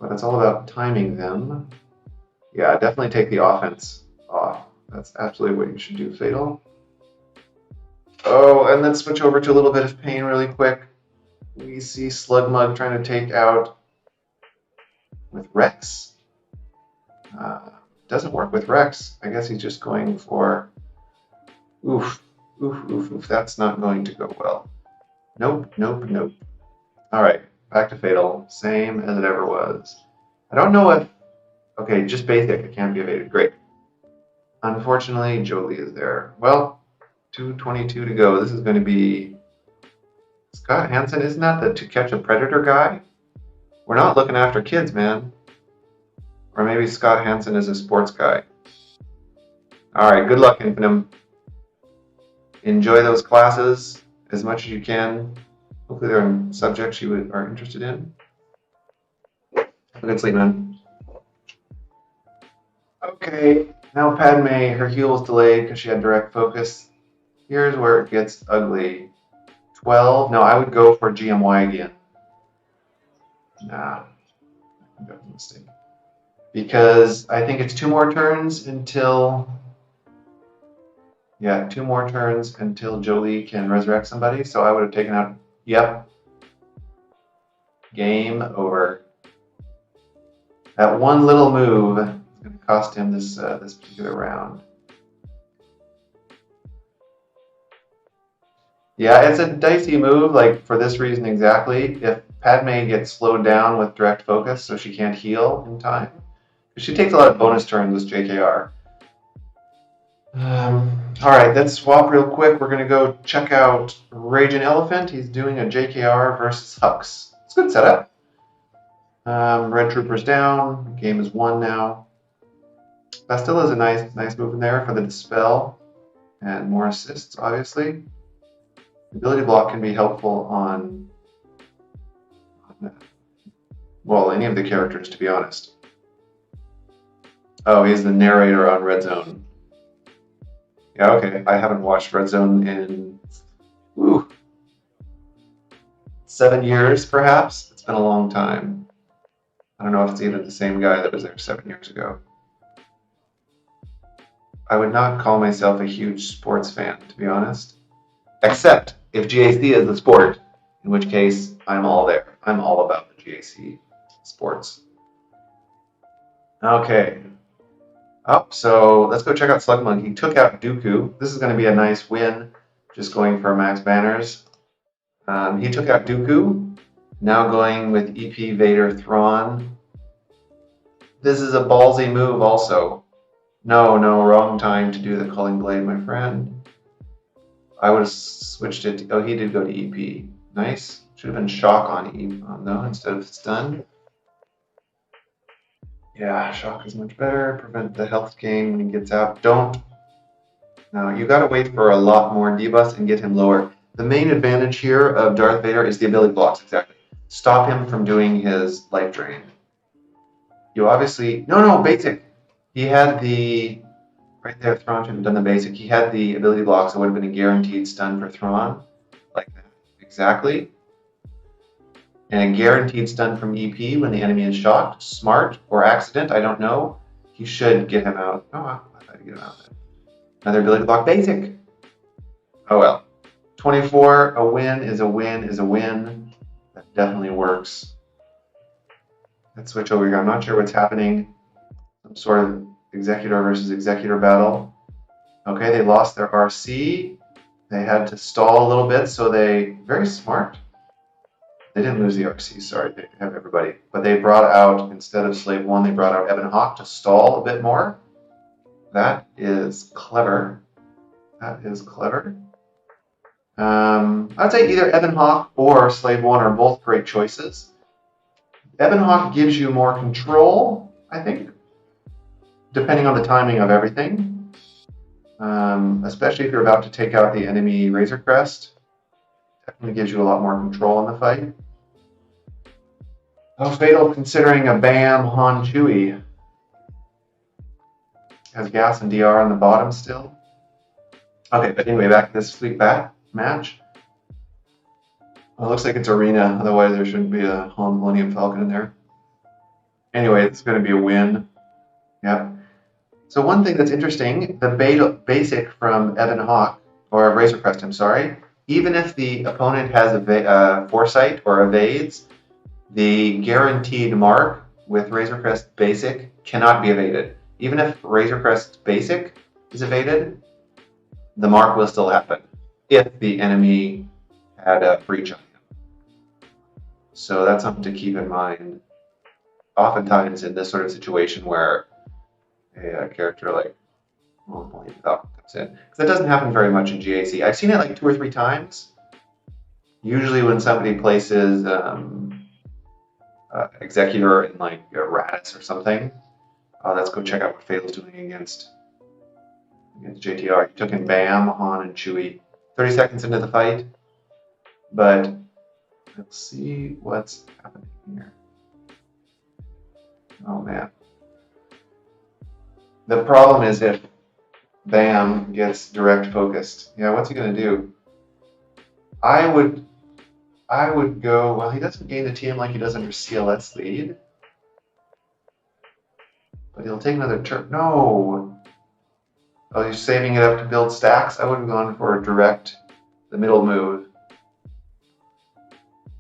But it's all about timing them. Yeah, definitely take the offense off. That's absolutely what you should do, Fatal. Oh, and let's switch over to a little bit of pain really quick. We see Slugmug trying to take out with Rex. Doesn't work with Rex. I guess he's just going for... Oof. Oof. That's not going to go well. Nope. Alright, back to Fatal. Same as it ever was. I don't know if... Okay, just basic. It can't be evaded. Great. Unfortunately, Jolie is there. Well, 2:22 to go. This is going to be... Scott Hansen, isn't that the To Catch a Predator guy? We're not looking after kids, man. Or maybe Scott Hansen is a sports guy. Alright, good luck, Infinitum. Enjoy those classes as much as you can. Hopefully they're in subjects you are interested in. Have a good sleep, man. Okay, now Padme, her heal was delayed because she had direct focus. Here's where it gets ugly. 12. No, I would go for GMY again. Nah, I think that was a mistake. Because I think it's 2 more turns until... Yeah, 2 more turns until Jolie can resurrect somebody. So I would have taken out... Yep. Game over. That one little move is going to cost him this particular round. Yeah, it's a dicey move, like for this reason exactly. If Padme gets slowed down with direct focus, so she can't heal in time. She takes a lot of bonus turns with JKR. Alright, let's swap real quick. We're going to go check out Raging Elephant. He's doing a JKR versus Hux. It's a good setup. Red Trooper's down. Game is 1 now. Bastilla is a nice move in there for the Dispel. And more assists, obviously. Ability block can be helpful on well, any of the characters, to be honest. Oh, he's the narrator on Red Zone. Yeah, okay. I haven't watched Red Zone in 7 years, perhaps. It's been a long time. I don't know if it's even the same guy that was there 7 years ago. I would not call myself a huge sports fan, to be honest. Except if GAC is the sport, in which case I'm all there. I'm all about the GAC sports. Okay. Oh, so let's go check out Slugmug. He took out Dooku. This is going to be a nice win, just going for max banners. He took out Dooku. Now going with EP Vader Thrawn. This is a ballsy move also. No, wrong time to do the Culling Blade, my friend. I would have switched it to... Oh, he did go to EP. Nice. Should have been Shock on no, instead of Stun. Yeah, Shock is much better. Prevent the health gain when he gets out. Don't. No, you gotta wait for a lot more debuffs and get him lower. The main advantage here of Darth Vader is the ability blocks, exactly. Stop him from doing his life drain. You obviously... No, basic. He had the... Right there, Thrawn should have done the basic. He had the ability block, so it would have been a guaranteed stun for Thrawn. Like that. Exactly. And a guaranteed stun from EP when the enemy is shocked. Smart or accident, I don't know. He should get him out. Oh, I thought he'd get him out then. Another ability block, basic. Oh well. 24, a win is a win is a win. That definitely works. Let's switch over here. I'm not sure what's happening. Some sort of Executor versus Executor battle. Okay, they lost their RC. They had to stall a little bit, so they... Very smart. They didn't lose the RC, sorry, they have everybody. But they brought out, instead of Slave 1, they brought out Ebon Hawk to stall a bit more. That is clever. That is clever. I'd say either Ebon Hawk or Slave 1 are both great choices. Ebon Hawk gives you more control, I think, depending on the timing of everything. Especially if you're about to take out the enemy Razor Crest. Definitely gives you a lot more control in the fight. How fatal considering a Bam Han Chewie has gas and DR on the bottom still. Okay, but anyway, back to this fleet bat match. Well, it looks like it's arena, otherwise there shouldn't be a Han Millennium Falcon in there. Anyway, it's going to be a win. Yep. So one thing that's interesting, the basic from Ebon Hawk, or Razor Crest, I'm sorry, even if the opponent has a foresight or evades, the guaranteed mark with Razor Crest basic cannot be evaded. Even if Razor Crest basic is evaded, the mark will still happen if the enemy had a breach on him. So that's something to keep in mind. Oftentimes in this sort of situation where a character like Millennium Falcon comes in, because that doesn't happen very much in GAC. I've seen it like 2 or 3 times. Usually when somebody places Executor in like Radis or something. Let's go check out what Fatal's doing against JTR. He took in Bam, Han, and Chewie 30 seconds into the fight. But let's see what's happening here. Oh man. The problem is if Bam gets direct focused. Yeah, what's he going to do? I would go, well, he doesn't gain the TM like he does under CLS lead. But he'll take another turn. No! Oh, he's saving it up to build stacks? I would have gone for a direct, the middle move.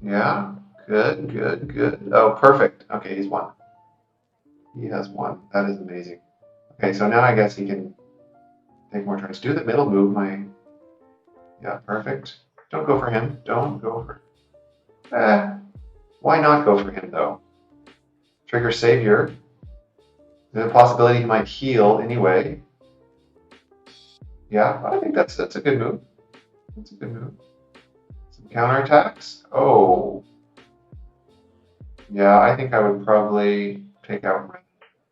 Yeah, good, good, good. Oh, perfect. Okay, he's won. He has won. That is amazing. Okay, so now I guess he can take more turns. Do the middle move, yeah, perfect. Don't go for him. Don't go for why not go for him, though? Trigger Savior. There's a possibility he might heal anyway. Yeah, I think that's a good move. That's a good move. Some counterattacks. Oh. Yeah, I think I would probably take out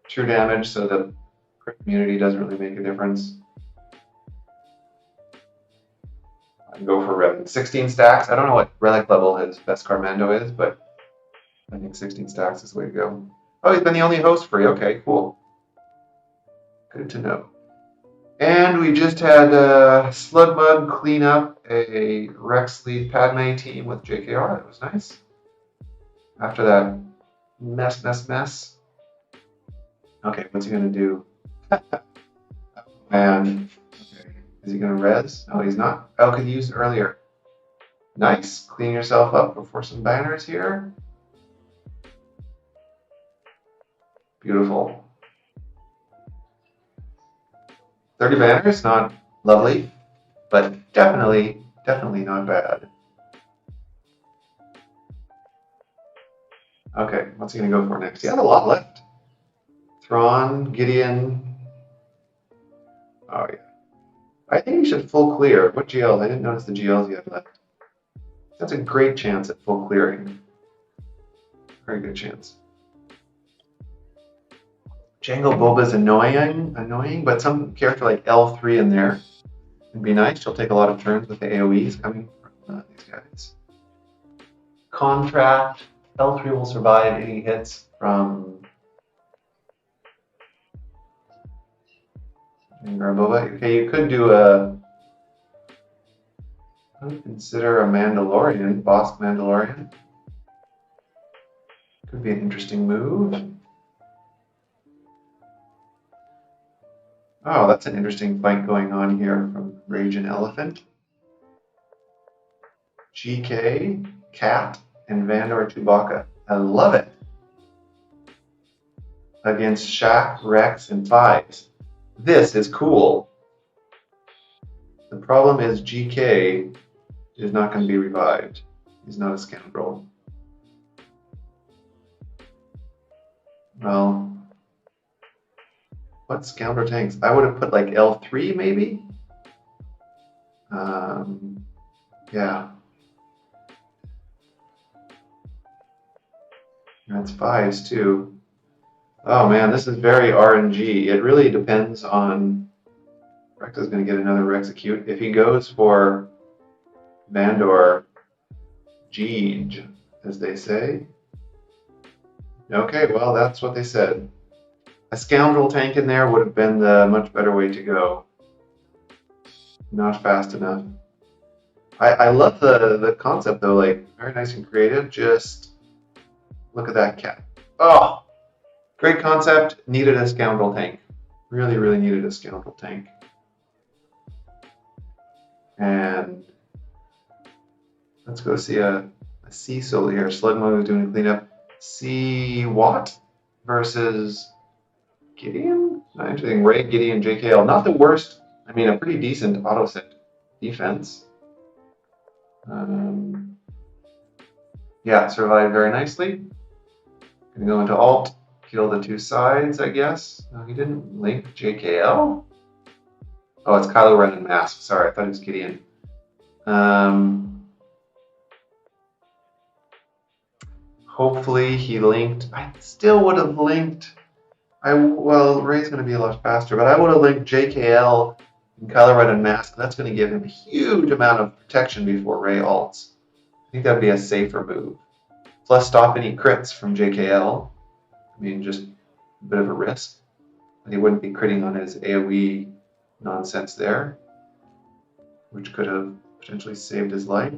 2 damage so the crit immunity doesn't really make a difference. I'd go for Revan. 16 stacks. I don't know what relic level his best Carmando is, but I think 16 stacks is the way to go. Oh, he's been the only host free. Okay, cool. Good to know. And we just had Slugmud clean up a Rex lead Padme team with JKR. That was nice. After that mess. Okay, what's he going to do? Oh, man. Okay. Is he going to res? No, he's not. Oh, could use it earlier. Nice. Clean yourself up before some banners here. Beautiful. 30 banners, not lovely, but definitely not bad. Okay, what's he going to go for next? He has a lot left. Thrawn, Gideon. Oh, yeah. I think he should full clear. What GLs? I didn't notice the GLs he had left. That's a great chance at full clearing. Very good chance. Jango Boba's annoying, but some character like L3 in there would be nice. She'll take a lot of turns with the AoEs coming from these guys. Contract. L3 will survive any hits from Jango Boba. Okay, you could do I would consider a Mandalorian, Boss Mandalorian. Could be an interesting move. Oh, that's an interesting fight going on here from Rage and Elephant. GK, Cat, and Vandor Chewbacca. I love it. Against Shaq, Rex, and Fives. This is cool. The problem is GK is not going to be revived. He's not a scoundrel. Well, what scoundrel tanks? I would have put like L3 maybe? Yeah. That's 5s too. Oh man, this is very RNG. It really depends on... Rex is going to get another execute. If he goes for Vandor Jeej, as they say. Okay, well, that's what they said. A scoundrel tank in there would have been the much better way to go. Not fast enough. I love the concept though, like very nice and creative. Just look at that cat. Oh, great concept. Needed a scoundrel tank. Really, really needed a scoundrel tank. And let's go see a Cecil here. Slugmug is doing a cleanup. C Watt versus Gideon? Not interesting. Ray, Gideon, JKL. Not the worst. I mean, a pretty decent auto set defense. Yeah, survived very nicely. Gonna go into alt, kill the two sides, I guess. No, he didn't link JKL. Oh, it's Kylo Ren and Mask. Sorry, I thought it was Gideon. Hopefully he linked. I still would have linked. Well, Ray's going to be a lot faster, but I would have linked JKL and Kylo Ren and Mask. That's going to give him a huge amount of protection before Ray ults. I think that'd be a safer move. Plus, stop any crits from JKL. I mean, just a bit of a risk. But he wouldn't be critting on his AoE nonsense there, which could have potentially saved his life.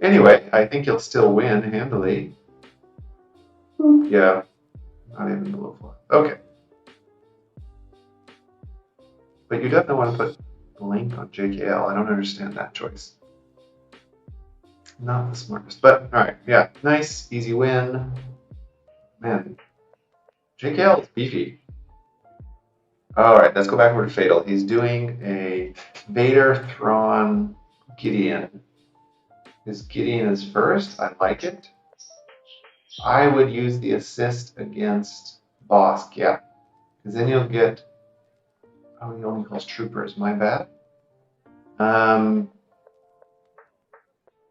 Anyway, I think he'll still win handily. Yeah, not even below 4. Okay. But you definitely want to put Blink on JKL. I don't understand that choice. Not the smartest, but alright, yeah, nice, easy win. Man, JKL is beefy. Alright, let's go back over to Fatal. He's doing a Vader, Thrawn, Gideon. His Gideon is first. I like it. I would use the assist against Bosk, yeah. Because then you'll get... Oh, he only calls troopers, my bad.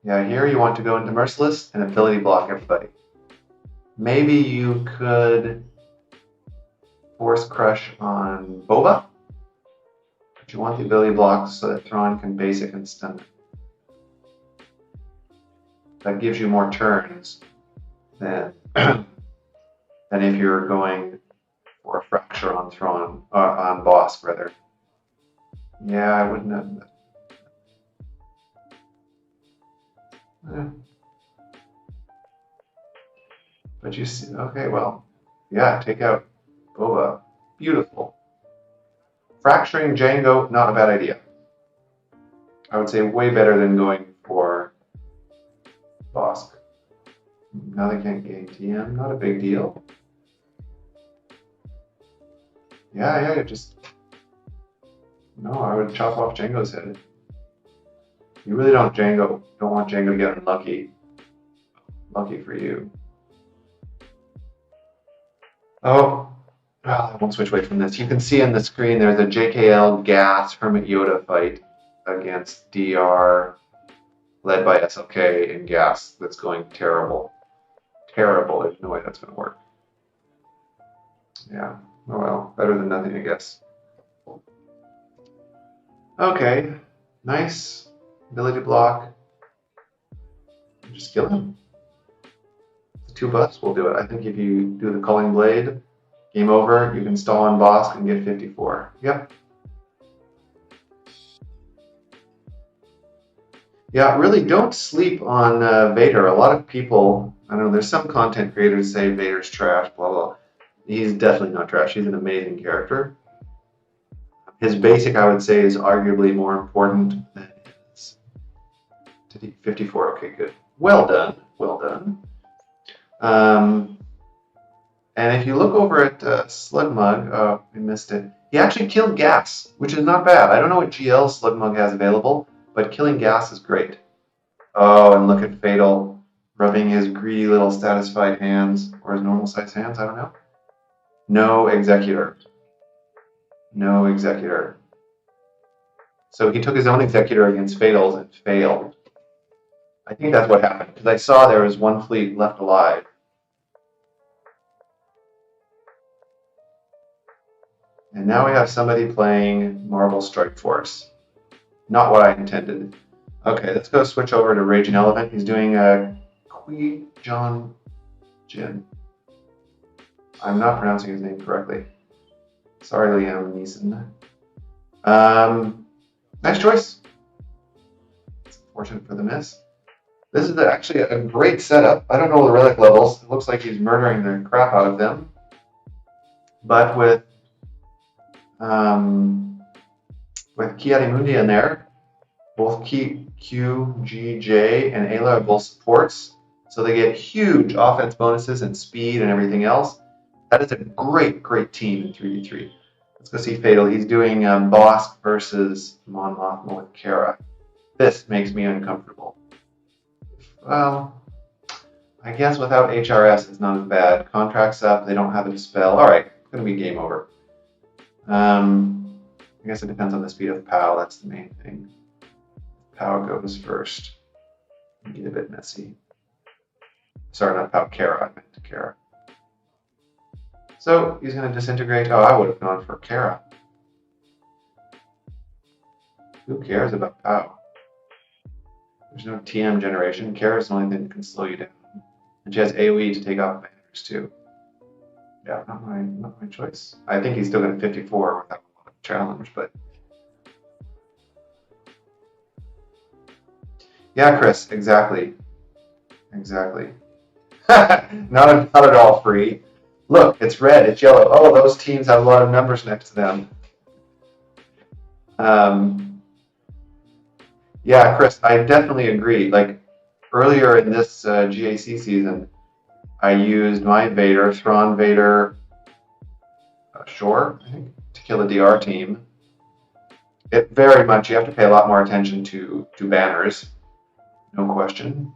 Yeah, here you want to go into Merciless and ability block everybody. Maybe you could Force Crush on Boba. But you want the ability block so that Thrawn can basic and stun. That gives you more turns than if you're going for a fracture on Thrawn, on Bosk rather. Yeah, I wouldn't have that. But you see, okay, well, yeah, take out Boba. Beautiful. Fracturing Django, not a bad idea. I would say way better than going for Bosk. Now they can't gain TM, not a big deal. Yeah, just... No, I would chop off Django's head. You really don't want Django to get unlucky. Lucky for you. Oh, I won't switch away from this. You can see on the screen there's a JKL GAS Hermit Yoda fight against DR, led by SLK and GAS. That's going terrible. Terrible. There's no way that's going to work. Yeah. Oh well, better than nothing, I guess. Okay. Nice. Ability block. Just kill him. 2 buffs will do it. I think if you do the Culling Blade, game over, you can stall on Bosk and get 54. Yep. Yeah, really don't sleep on Vader. A lot of people, I don't know, there's some content creators say Vader's trash, blah, blah. He's definitely not trash. He's an amazing character. His basic, I would say, is arguably more important than his... 54, okay, good. Well done, well done. And if you look over at Slugmug, oh, we missed it. He actually killed Gas, which is not bad. I don't know what GL Slugmug has available, but killing Gas is great. Oh, and look at Fatal. rubbing his greedy little satisfied hands, or his normal sized hands, I don't know. No executor. No executor. So he took his own executor against Fatals and failed. I think that's what happened, because I saw there was one fleet left alive. And now we have somebody playing Marvel Strike Force. Not what I intended. Okay, let's go switch over to Raging Elephant. He's doing a Qui John Jin. I'm not pronouncing his name correctly. Sorry, Liam Neeson. Nice choice. It's unfortunate for the miss. This is actually a great setup. I don't know the relic levels. It looks like he's murdering the crap out of them. But with Kiadimundi in there, both Q, G, J, and Ayla are both supports. So they get huge offense bonuses and speed and everything else. That is a great, great team in 3v3. Let's go see Fatal. He's doing Bosk versus Mon Mothma with Kara. This makes me uncomfortable. Well, I guess without HRS, it's not as bad. Contracts up, they don't have a dispel. All right, it's going to be game over. I guess it depends on the speed of POW. That's the main thing. POW goes first. It'll get a bit messy. Sorry, not POW, Kara. I meant Kara. So he's going to disintegrate. Oh, I would have gone for Kara. Who cares about POW? There's no TM generation. Kara is the only thing that can slow you down. And she has AoE to take off banners too. Yeah, not my choice. I think he's still going to 54 without a lot of challenge, but yeah, Chris, exactly. Exactly. not at all free. Look, it's red, it's yellow. Oh, those teams have a lot of numbers next to them. Yeah, Chris, I definitely agree. Like earlier in this GAC season, I used my Vader, Thrawn Vader, Shore, I think, to kill a DR team. It very much, you have to pay a lot more attention to banners, no question.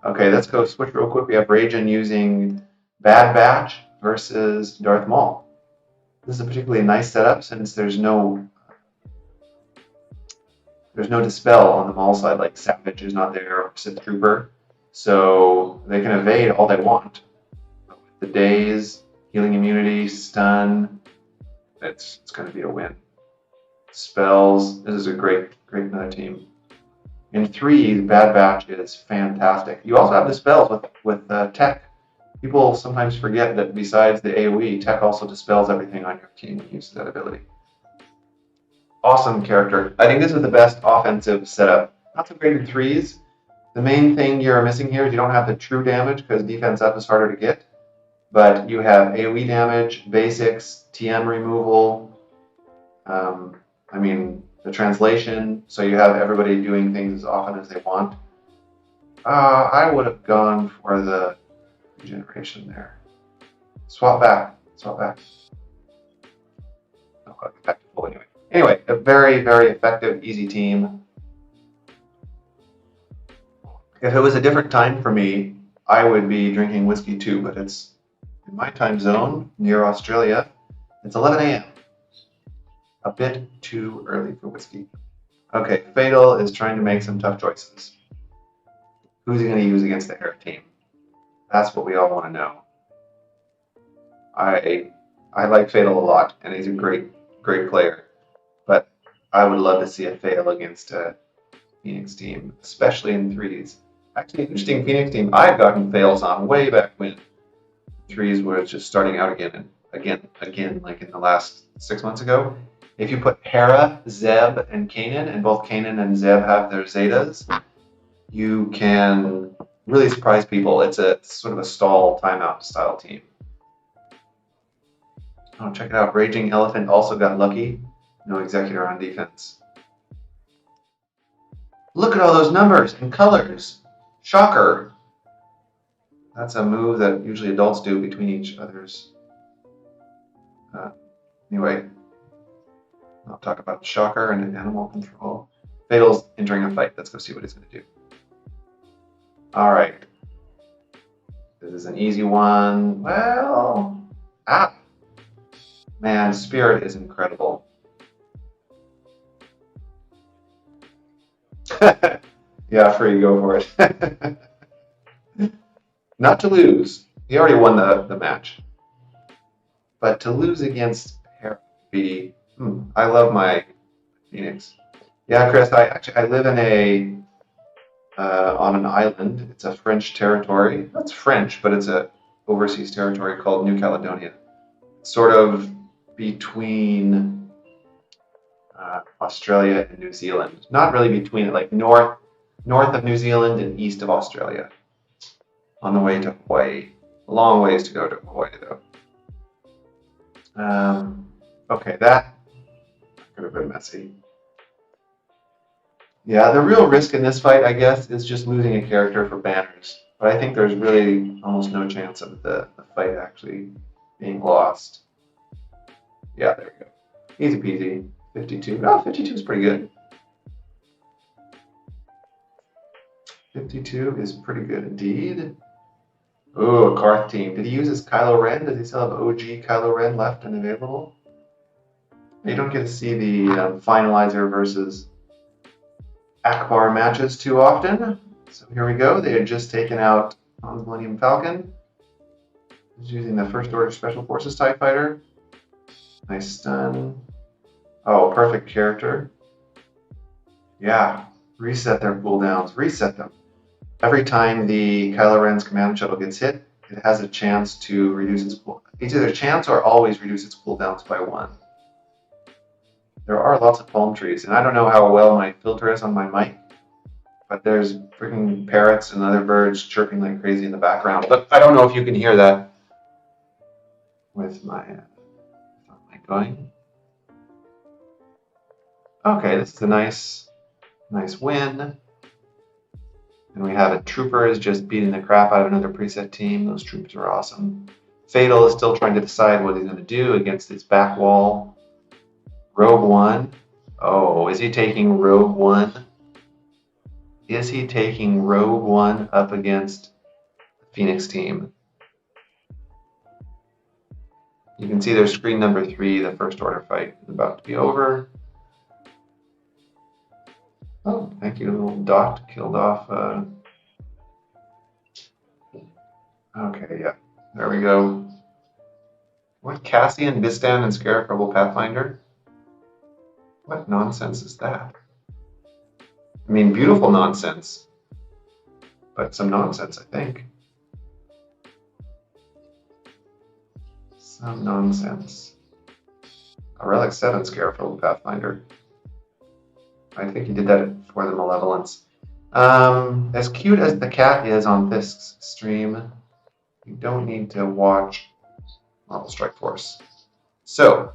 Okay, let's go switch real quick. We have Rajan using Bad Batch versus Darth Maul. This is a particularly nice setup since there's no dispel on the Maul side, like Savage is not there or Sith Trooper, so they can evade all they want. The daze, healing immunity, stun, it's going to be a win. Spells, this is a great another team. In 3, Bad Batch is fantastic. You also have the spells with Tech. People sometimes forget that besides the AoE, Tech also dispels everything on your team and uses that ability. Awesome character. I think this is the best offensive setup. Not so great in 3s. The main thing you're missing here is you don't have the true damage because defense up is harder to get. But you have AoE damage, basics, TM removal, the translation, so you have everybody doing things as often as they want. I would have gone for the regeneration there. Swap back. Oh, I'll get back to full anyway. Anyway, a very, very effective, easy team. If it was a different time for me, I would be drinking whiskey too, but it's in my time zone, near Australia. It's 11 a.m. A bit too early for whiskey. Okay, Fatal is trying to make some tough choices. Who's he going to use against the Arab team? That's what we all want to know. I like Fatal a lot, and he's a great player. But I would love to see a fail against a Phoenix team, especially in 3s. Actually, interesting Phoenix team I've gotten fails on way back when 3s were just starting out again, like in the last 6 months ago. If you put Hera, Zeb, and Kanan, and both Kanan and Zeb have their Zetas, you can really surprise people. It's a sort of a stall timeout style team. Oh, check it out. Raging Elephant also got lucky. No executor on defense. Look at all those numbers and colors. Shocker. That's a move that usually adults do between each other's. Anyway, I'll talk about Shocker and animal control. Fatal's entering a fight. Let's go see what he's going to do. All right. This is an easy one. Well, man, Spirit is incredible. Yeah, free, go for it. Not to lose. He already won the match. But to lose against Harry, I love my Phoenix. Yeah, Chris, I live in on an island. It's a French territory. That's French, but it's a overseas territory called New Caledonia. Sort of between Australia and New Zealand. Not really between it, like north of New Zealand and east of Australia. On the way to Hawaii. A long ways to go to Hawaii, though. Okay, that could have been messy. Yeah, the real risk in this fight, I guess, is just losing a character for banners. But I think there's really almost no chance of the fight actually being lost. Yeah, there we go. Easy peasy. 52. Oh, 52 is pretty good. 52 is pretty good indeed. Oh, a Karth team. Did he use his Kylo Ren? Does he still have OG Kylo Ren left and available? You don't get to see the finalizer versus Akbar matches too often. So here we go. They had just taken out Han's Millennium Falcon. He's using the First Order Special Forces TIE Fighter. Nice stun. Oh, perfect character. Yeah, reset their cooldowns. Reset them. Every time the Kylo Ren's command shuttle gets hit, it has a chance to reduce its cooldown. It's either a chance or always reduce its cooldowns by 1. There are lots of palm trees, and I don't know how well my filter is on my mic, but there's freaking parrots and other birds chirping like crazy in the background. But I don't know if you can hear that with my mic going. Okay, this is a nice win. And we have a trooper is just beating the crap out of another preset team. Those troopers are awesome. Fatal is still trying to decide what he's going to do against its back wall. Rogue One. Oh, is he taking Rogue One? Is he taking Rogue One up against the Phoenix team? You can see there's screen number 3. The First Order fight is about to be over. Oh, thank you. A little dot killed off. Okay, yeah. There we go. What? Cassian, Bistan, and Scarecrow Pathfinder? What nonsense is that? I mean, beautiful nonsense. But some nonsense, I think. Some nonsense. A Relic 7 Scarecrow Pathfinder. I think he did that for the malevolence. As cute as the cat is on this stream, you don't need to watch Marvel Strike Force. So,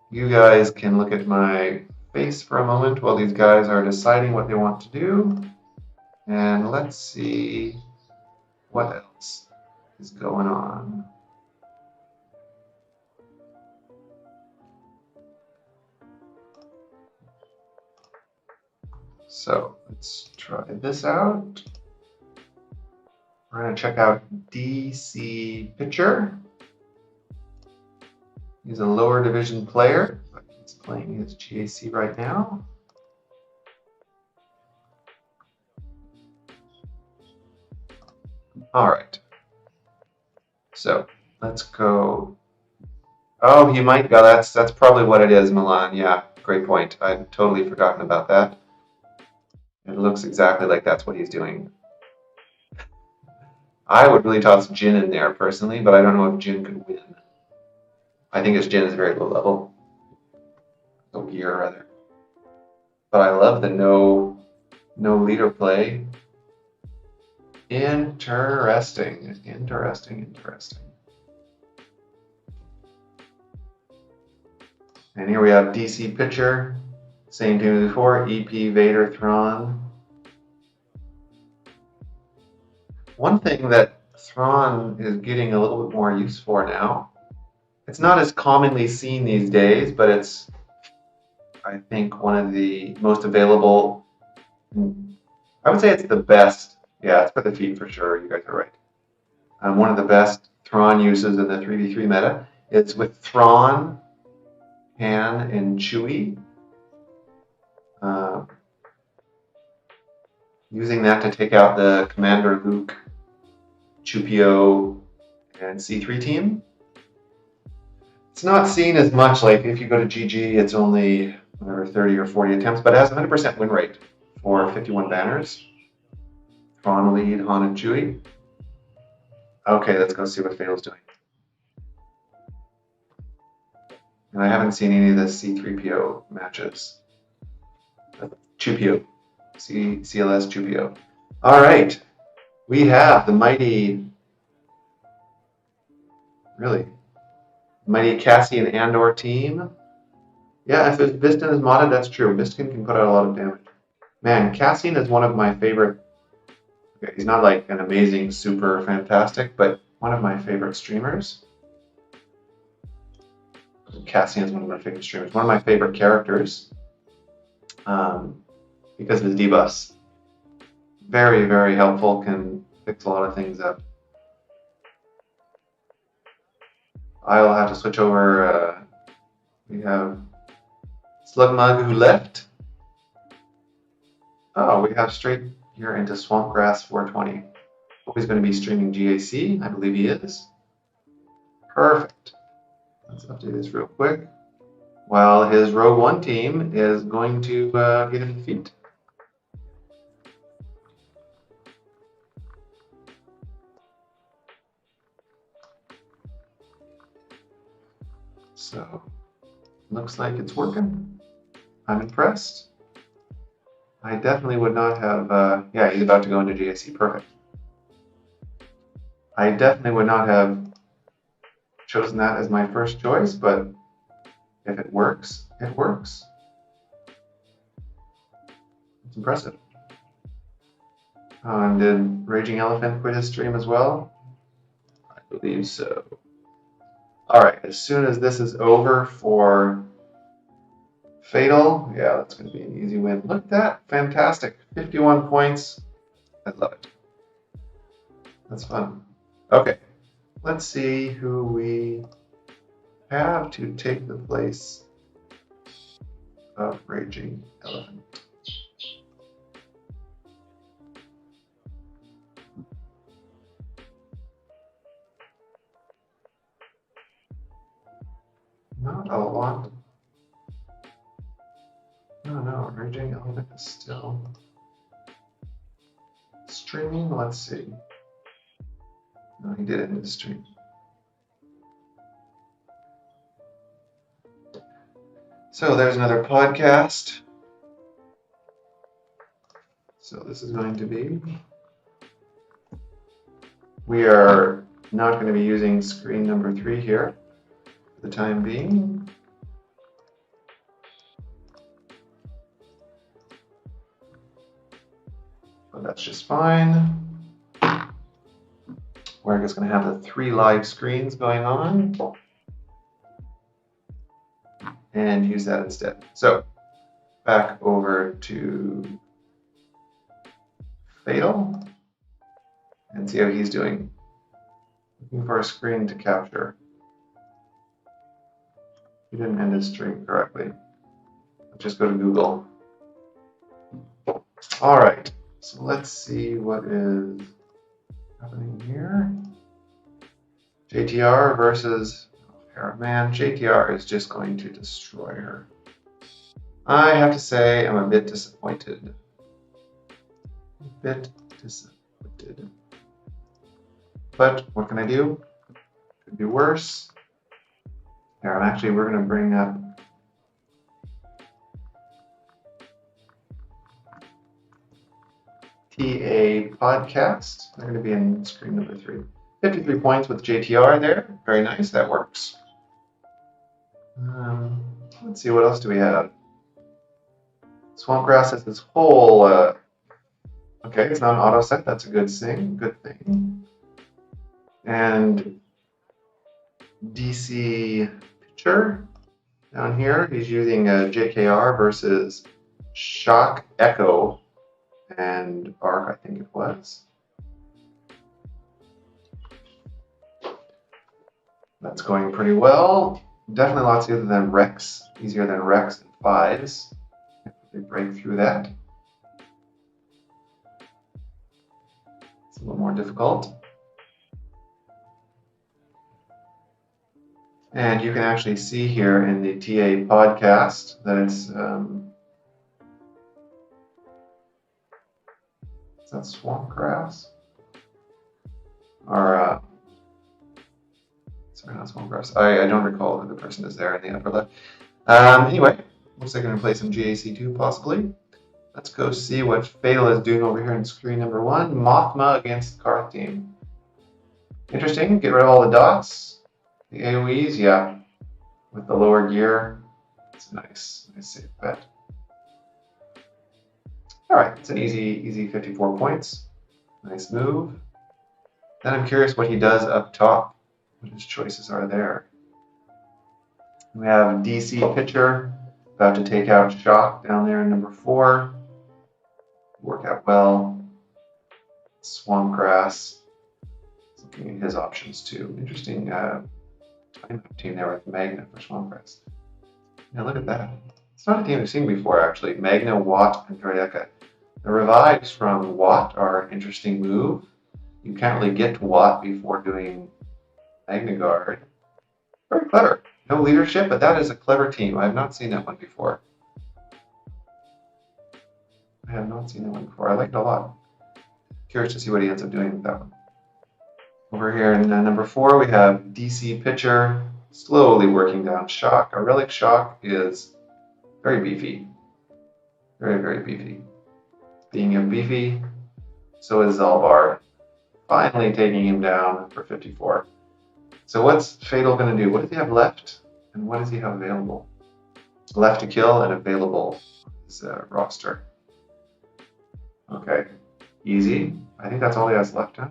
you guys can look at my face for a moment while these guys are deciding what they want to do. And let's see what else is going on. So let's try this out. We're going to check out DC Pitcher. He's a lower division player, but he's playing his GAC right now. All right. So let's go. Oh, he might go. That's probably what it is, Milan. Yeah, great point. I'd totally forgotten about that. It looks exactly like that's what he's doing. I would really toss Jin in there personally, but I don't know if Jin could win. I think his Jin is very low level. Low gear, rather. But I love the no leader play. Interesting. And here we have DC Pitcher. Same team as before, EP, Vader, Thrawn. One thing that Thrawn is getting a little bit more use for now, it's not as commonly seen these days, but it's, I think, one of the most available. I would say it's the best. Yeah, it's for the feet for sure. You guys are right. one of the best Thrawn uses in the 3v3 meta is with Thrawn, Han, and Chewie. Using that to take out the Commander Luke, Chupio, and C3 team. It's not seen as much, like if you go to GG, it's only whatever 30 or 40 attempts, but it has 100% win rate for 51 banners. Thrawn lead, Han and Chewie. Okay, let's go see what Fatal's doing. And I haven't seen any of the C3PO matches. Chupio. CLS Chupio. All right. We have the mighty Cassian Andor team. Yeah, if Viston is modded, that's true. Viston can put out a lot of damage. Man, Cassian is one of my favorite. Okay, he's not like an amazing, super fantastic, but one of my favorite streamers. Cassian is one of my favorite streamers. One of my favorite characters. Because of his debuffs. Very, very helpful, can fix a lot of things up. I'll have to switch over. We have Slugmug who left. Oh, we have straight here into Swampgrass 420. Hope he's going to be streaming GAC. I believe he is. Perfect. Let's update this real quick. While his Rogue One team is going to get him defeat. So, looks like it's working. I'm impressed. I definitely would not have, yeah, he's about to go into GAC, perfect. I definitely would not have chosen that as my first choice, but if it works, it works. It's impressive. Oh, and did Raging Elephant quit his stream as well? I believe so. All right, as soon as this is over for Fatal, yeah, that's going to be an easy win. Look at that, fantastic. 51 points. I love it. That's fun. Okay, let's see who we have to take the place of Raging Elephant. Not a lot. No, Raging Elephant is still streaming. Let's see. No, he did end the stream. So there's another podcast. So this is going to be. We are not going to be using screen number 3 here for the time being. But that's just fine. We're just going to have the 3 live screens going on and use that instead. So back over to Fatal and see how he's doing. Looking for a screen to capture. He didn't end his stream correctly. Let's just go to Google. All right, so let's see what is happening here. JTR versus man. JTR is just going to destroy her. I have to say I'm a bit disappointed. But what can I do? Could be worse. Here, we're going to bring up TA podcast. They're going to be in screen number 3. 53 points with JTR there. Very nice. That works. Let's see. What else do we have? Swampgrass has this whole... okay, it's not an auto set. That's a good thing. Good thing. And DC Pitcher down here. He's using a JKR versus Shock Echo and Arc, I think it was. That's going pretty well. Definitely lots easier than Rex. Easier than Rex and 5s. If they break through that. It's a little more difficult. And you can actually see here in the TA podcast that it's, is that swamp grass? Or, sorry, not swamp grass. I don't recall who the person is there in the upper left. Anyway, looks like I'm going to play some GAC2 possibly. Let's go see what Fatal is doing over here on screen number 1. Mothma against the Karth team. Interesting. Get rid of all the dots. The AoEs, yeah. With the lower gear. It's a nice safe bet. Alright, it's an easy 54 points. Nice move. Then I'm curious what he does up top. What his choices are there. We have DC Pitcher. About to take out Shock down there in number 4. Work out well. Swamp Grass. Looking at his options too. Interesting team there with Magna for Swamp Grass. Yeah, look at that. It's not a team we've seen before actually. Magna, Watt, and Drayeka. The revives from Watt are an interesting move. You can't really get to Watt before doing Magna Guard. Very clever. No leadership, but that is a clever team. I have not seen that one before. I have not seen that one before. I like it a lot. Curious to see what he ends up doing with that one. Over here in number 4, we have DC Pitcher slowly working down Shock. A Relic Shock is very beefy. Very, very beefy. Being a beefy, so is Zalbar. Finally taking him down for 54. So what's Fatal going to do? What does he have left? And what does he have available? Left to kill and available is roster. Okay, easy. I think that's all he has left, huh?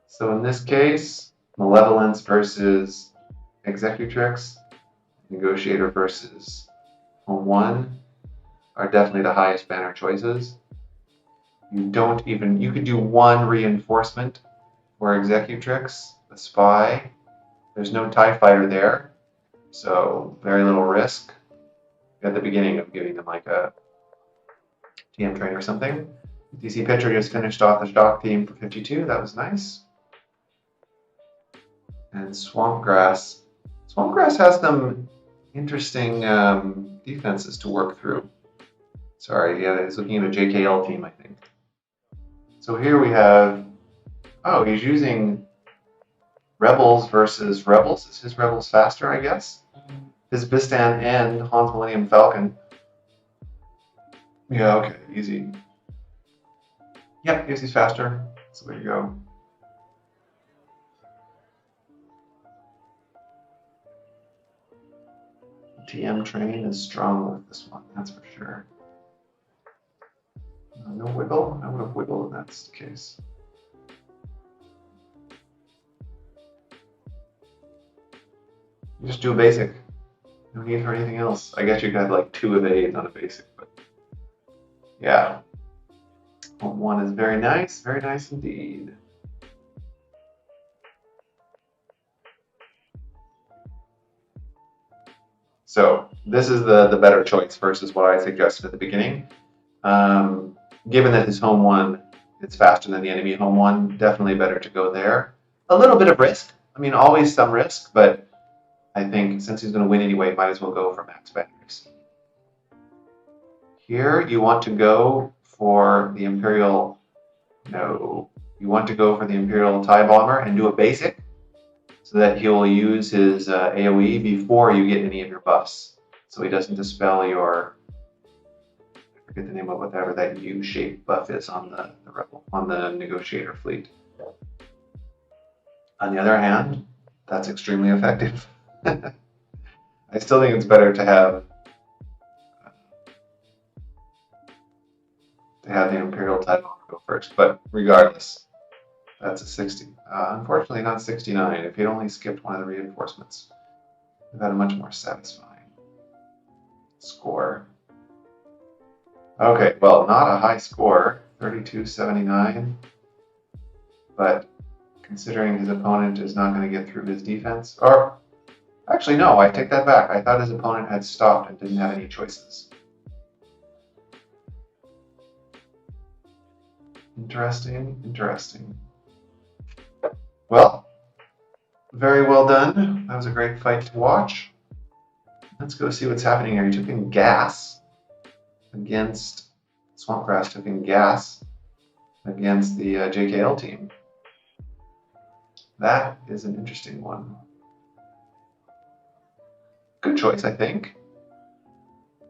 So in this case, Malevolence versus Executrix, Negotiator versus Home 1 are definitely the highest banner choices. You could do 1 reinforcement for Executrix, the Spy. There's no TIE Fighter there, so very little risk at the beginning of giving them like a TM train or something. DC Pitcher just finished off the Shock team for 52, that was nice. And Swamp Grass. Swamp Grass has some interesting defenses to work through. Sorry, yeah, he's looking at a JKL team, I think. So here we have, oh, he's using Rebels versus Rebels. Is his Rebels faster, I guess? His Bistan and Han's Millennium Falcon. Yeah, okay, easy. Yep, yes, he's faster. So there you go. TM train is strong with this one, that's for sure. No wiggle? I would have wiggled if that's the case. You just do a basic. No need for anything else. I guess you got like 2 evades on a basic, but yeah. Home 1 is very nice indeed. So this is the better choice versus what I suggested at the beginning. Given that his Home 1 is faster than the enemy Home 1, definitely better to go there. A little bit of risk. I mean, always some risk, but I think since he's going to win anyway, might as well go for max banners. Here, you want to go for the Imperial... No. You want to go for the Imperial TIE Bomber and do a basic so that he'll use his AoE before you get any of your buffs. So he doesn't dispel your... I forget the name of whatever that U-shaped buff is on the Rebel, on the Negotiator fleet. On the other hand, that's extremely effective. I still think it's better to have the Imperial TIE Bomber go first, but regardless, that's a 60. Unfortunately, not 69. If he'd only skipped one of the reinforcements, we've had a much more satisfying score. Okay, well, not a high score, 32.79, but considering his opponent is not going to get through his defense. Or, actually, no, I take that back. I thought his opponent had stopped and didn't have any choices. Interesting, interesting. Well, very well done. That was a great fight to watch. Let's go see what's happening here. He took in gas against Swampgrass, took in gas against the JKL team. That is an interesting one. Good choice, I think.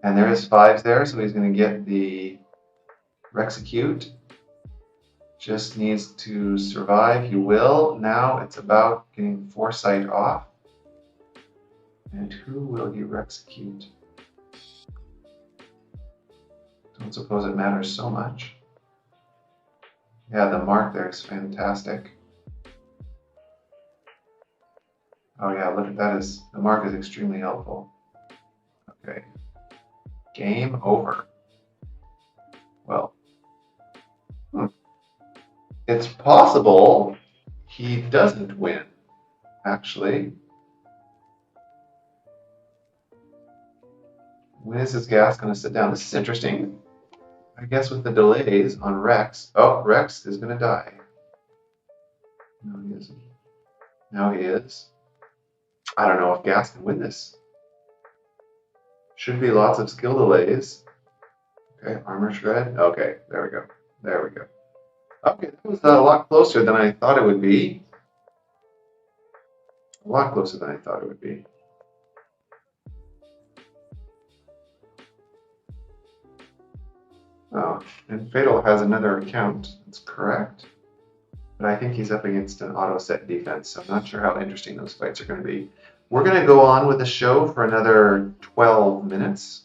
And there is 5s there, so he's going to get the Rexecute. Just needs to survive. He will. Now it's about getting Foresight off. And who will he Rexecute? Don't suppose it matters so much. Yeah, the mark there is fantastic. Oh yeah, look at that. The mark is extremely helpful. Okay. Game over. Well. It's possible he doesn't win, actually. When is his gas going to sit down? This is interesting. I guess with the delays on Rex. Oh, Rex is going to die. No, he isn't. Now he is. I don't know if gas can win this. Should be lots of skill delays. Okay, armor shred. Okay, there we go. There we go. Okay, that was a lot closer than I thought it would be. A lot closer than I thought it would be. Oh, and Fatal has another account. That's correct. But I think he's up against an auto set defense, so I'm not sure how interesting those fights are going to be. We're going to go on with the show for another 12 minutes.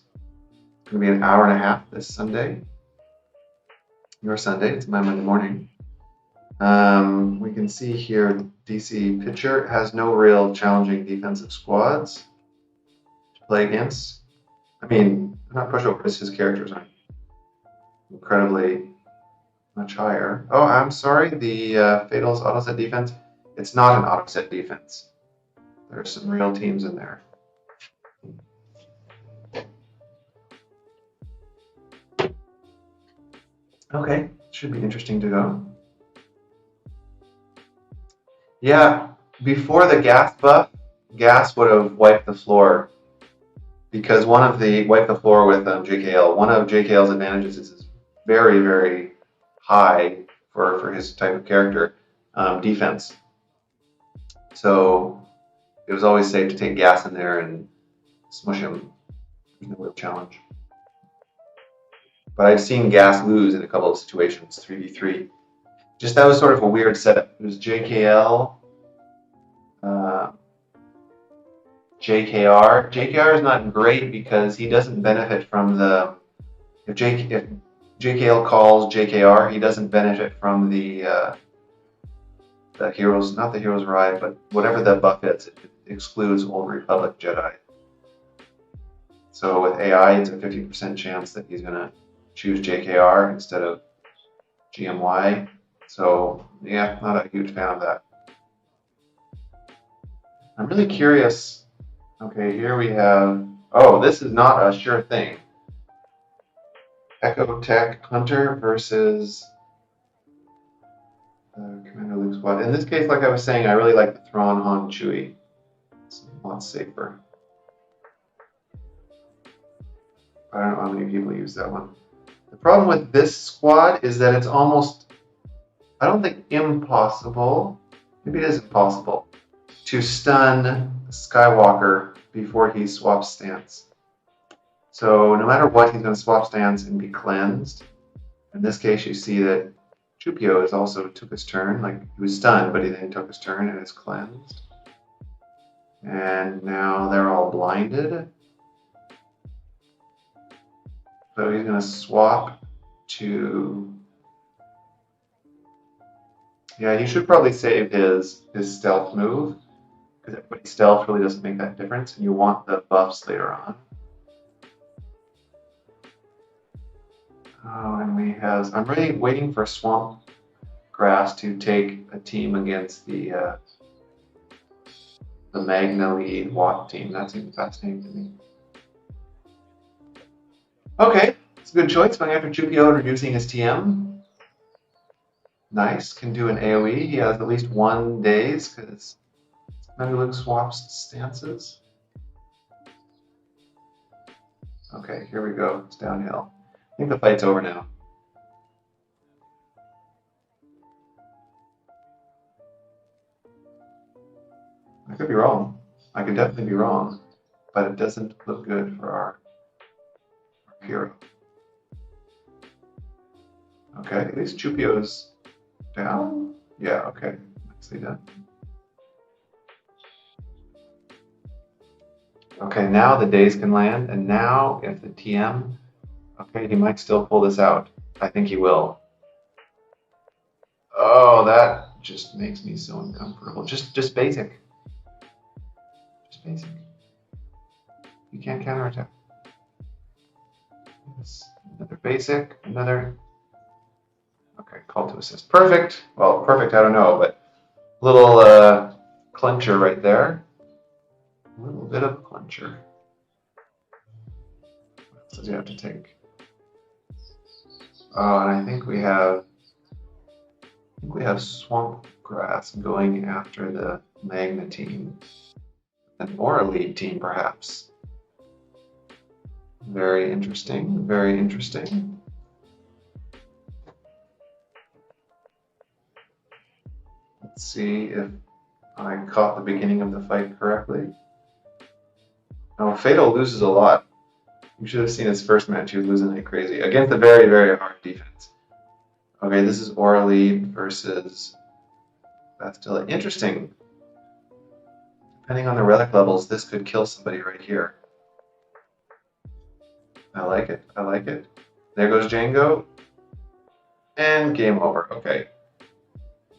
It's going to be an hour and a half this Sunday. Your Sunday, it's my Monday morning. We can see here DC Pitcher has no real challenging defensive squads to play against. I mean, not pushovers, his characters aren't incredibly much higher. Oh, I'm sorry, the Fatal's auto set defense, it's not an auto set defense. There are some real teams in there. Okay, should be interesting to go. Yeah, before the gas buff, gas would have wiped the floor because wipe the floor with JKL. One of JKL's advantages is his very, very high for his type of character defense. So it was always safe to take gas in there and smush him. There's no real challenge. But I've seen gas lose in a couple of situations, 3v3. Just that was sort of a weird setup. It was JKL, JKR. JKR is not great because he doesn't benefit from the. If JKL calls JKR, he doesn't benefit from the heroes, not the heroes ride, but whatever that buff is. It excludes Old Republic Jedi. So with AI, it's a 50% chance that he's gonna choose JKR instead of GMY. So yeah, not a huge fan of that. I'm really curious. Okay, here we have, oh, this is not a sure thing. Echo Tech Hunter versus Commander Luke Squad. In this case, like I was saying, I really like the Thrawn Han Chewie. It's a lot safer. I don't know how many people use that one. The problem with this squad is that it's almost, I don't think impossible, maybe it is impossible, to stun Skywalker before he swaps stance. So no matter what, he's going to swap stance and be cleansed. In this case, you see that Chupio is also took his turn, like he was stunned, but he then took his turn and is cleansed. And now they're all blinded. So he's going to swap to, yeah, he should probably save his stealth move, because everybody's stealth really doesn't make that difference, and you want the buffs later on. Oh, and I'm really waiting for Swamp grass to take a team against the Magna lead Watt team. That seems fascinating to me. Okay, it's a good choice. Going after Chupio and reducing his TM. Nice. Can do an AoE. He has at least 1 daze because Luke swaps stances. Okay, here we go. It's downhill. I think the fight's over now. I could be wrong. I could definitely be wrong, but it doesn't look good for our hero. Okay, at least Chupio's down. Yeah, okay. Nicely done. Okay, now the days can land, and now if the TM, okay, he might still pull this out. I think he will. Oh, that just makes me so uncomfortable. Just basic. Just basic. You can't counterattack. Another basic, another. Okay, call to assist. Perfect. Well, perfect, I don't know, but little clincher right there. A little bit of a clincher. What else does he have to take? Oh, and I think we have swamp grass going after the Magna team. Or a lead team, perhaps. Very interesting, very interesting. Let's see if I caught the beginning of the fight correctly. Oh, Fatal loses a lot. You should have seen his first match. He was losing like crazy against a very, very hard defense. Okay, this is Aura lead versus Bastilla. Interesting. Depending on the relic levels, this could kill somebody right here. I like it. I like it. There goes Django. And game over. Okay.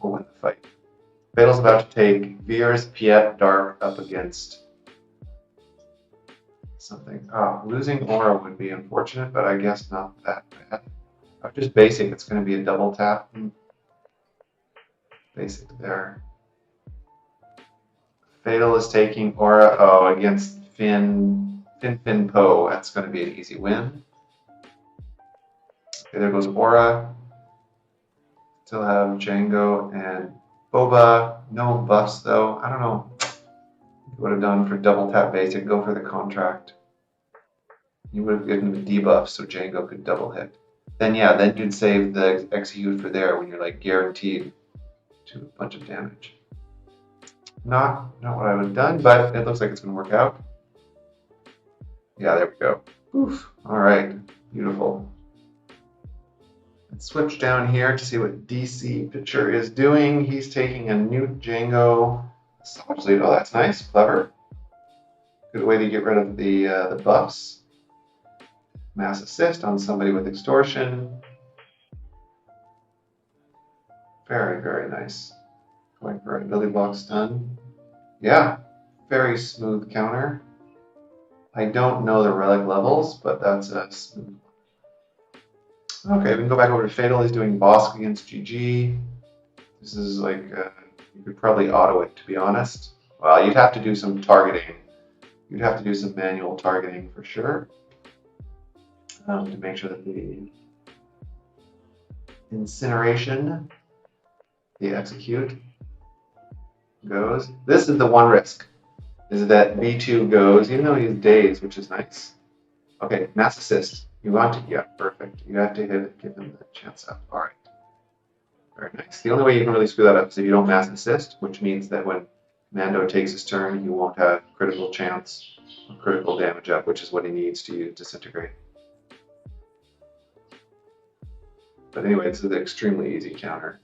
We'll win the fight. Fatal's about to take Veer's Piet Dark up against something. Oh, losing Aura would be unfortunate, but I guess not that bad. Just basic, it's going to be a double tap. Basic there. Fatal is taking Aura. Oh, against Fin Po. That's going to be an easy win. Okay, there goes Aura. Still have Django and Boba. No buffs though. I don't know. Would have done for double tap basic. Go for the contract. You would have given him a debuff so Django could double hit. Then yeah, then you'd save the execute for there when you're like guaranteed to a bunch of damage. Not what I would have done, but it looks like it's going to work out. Yeah, there we go. Oof. All right, beautiful. Let's switch down here to see what DC Pitcher is doing. He's taking a new Django Savage Lead. Oh, that's nice, clever. Good way to get rid of the buffs. Mass assist on somebody with extortion. Very, very nice. Going for a Billy Block stun. Yeah, very smooth counter. I don't know the relic levels, but that's a smooth one. Okay, we can go back over to Fatal. He's doing Bosk against GG. This is like, you could probably auto it, to be honest. Well, you'd have to do some targeting. You'd have to do some manual targeting for sure. To make sure that the incineration, the execute, goes. This is the one risk, is that V2 goes, even though he's dazed, which is nice. Okay, mass assist. You want to, yeah, perfect. You have to hit it, give him the chance up. All right. Very nice. The only way you can really screw that up is if you don't mass assist, which means that when Mando takes his turn, he won't have critical chance or critical damage up, which is what he needs to use Disintegrate. But anyway, it's an extremely easy counter.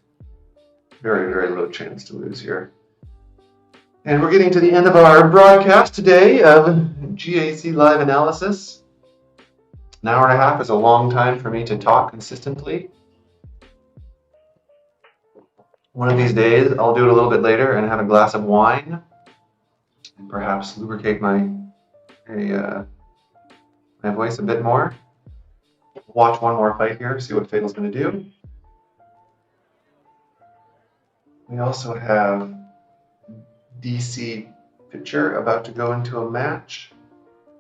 Very, very low chance to lose here. And we're getting to the end of our broadcast today of GAC Live Analysis. An hour and a half is a long time for me to talk consistently. One of these days, I'll do it a little bit later and have a glass of wine and perhaps lubricate my voice a bit more. Watch one more fight here, see what Fatal's going to do. We also have DC Pitcher about to go into a match.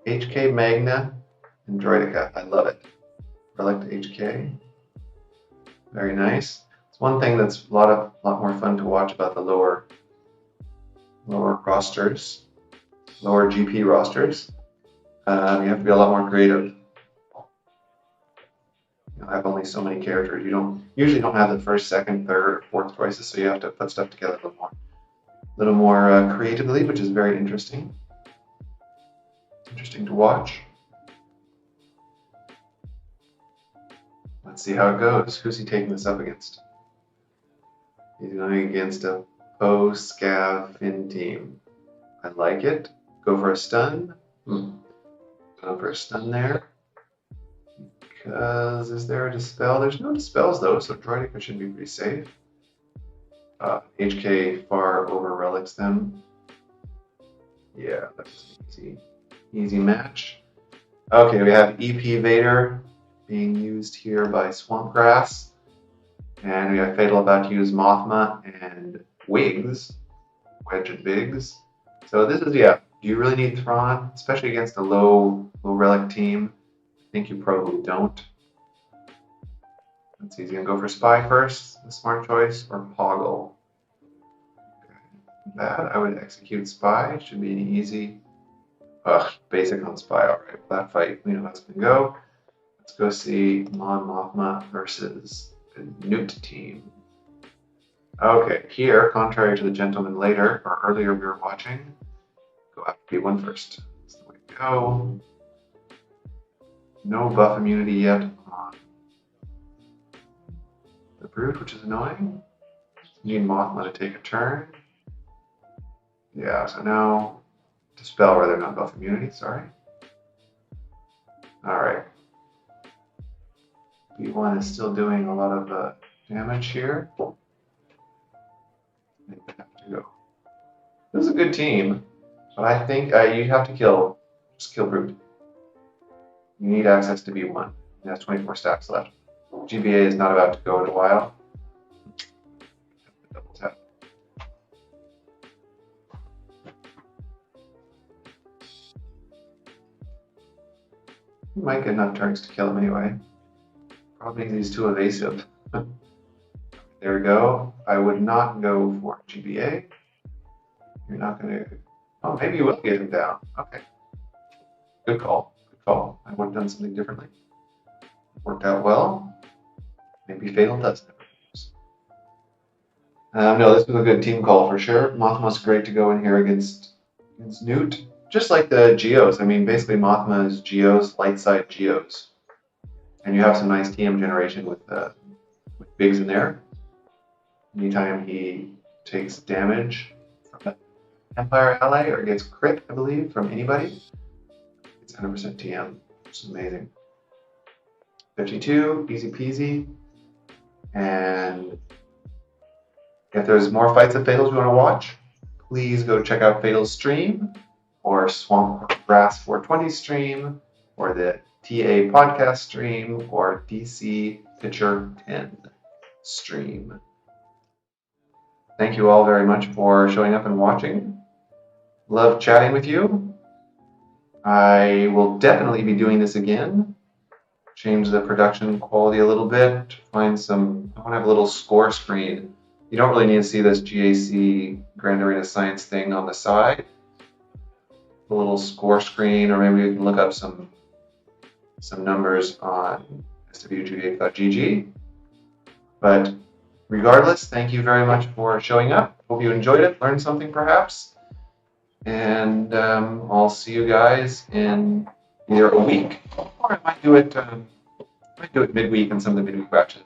HK Magna and Droidica. I love it. Relic HK. Very nice. It's one thing that's a lot more fun to watch about the lower rosters, lower GP rosters. You have to be a lot more creative. You have only so many characters. You usually don't have the first, second, third, fourth choices, so you have to put stuff together a little more creatively, which is very interesting. Interesting to watch. Let's see how it goes. Who's he taking this up against? He's going against a Poe Scav Finn team. I like it. Go for a stun. Go for a stun there. Because is there a dispel? There's no dispels though, so Droidica should be pretty safe. HK far over relics them. Yeah, that's an easy match. Okay, we have EP Vader being used here by Swampgrass. And we have Fatal about to use Mothma and Wiggs. Wedge and Biggs. So this is, yeah, do you really need Thrawn? Especially against a low relic team. I think you probably don't. Let's see, he's going to go for Spy first, a smart choice, or Poggle. Okay. That, I would execute Spy. Should be an easy, basic on Spy. Alright, well, that fight, we know how it's going to go. Let's go see Mon Mothma versus the Newt team. Okay, here, contrary to the gentleman earlier we were watching, go after B1 first. That's the way to go. No buff immunity yet on the Brood, which is annoying. Need Mothma to take a turn. Yeah, so now Dispel rather not buff immunity, sorry. Alright. B1 is still doing a lot of damage here. I think they have to go. This is a good team, but I think you have to just kill Brood. You need access to B1. He has 24 stacks left. GBA is not about to go in a while. Double tap. You might get enough turns to kill him anyway. Probably he's too evasive. There we go. I would not go for GBA. You're not going to... Oh, maybe you will get him down. Okay. Good call. Good call. I would have done something differently. Worked out well. Maybe Fatal does never. No, this was a good team call for sure. Mothma's great to go in here against Newt. Just like the Geos. I mean, basically Mothma is Geos, light side Geos. And you have some nice TM generation with Biggs in there. Anytime he takes damage from an Empire ally or gets crit, I believe, from anybody, it's 100% TM, which is amazing. 52, easy peasy. And if there's more fights of Fatals you want to watch, please go check out Fatal's stream, or Swampgrass 420 stream, or the TA podcast stream, or DC Pitcher 10 stream. Thank you all very much for showing up and watching. Love chatting with you. I will definitely be doing this again. Change the production quality a little bit. I want to have a little score screen. You don't really need to see this GAC Grand Arena Science thing on the side. A little score screen, or maybe you can look up some numbers on swg8.gg. But regardless, thank you very much for showing up. Hope you enjoyed it, learned something perhaps. And I'll see you guys in either a week, or I might do it midweek in some of the midweek matches.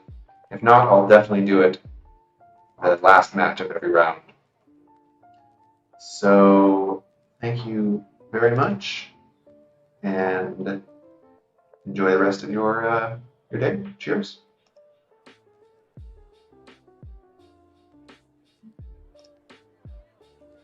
If not, I'll definitely do it the last match of every round. So thank you very much, and enjoy the rest of your day. Cheers.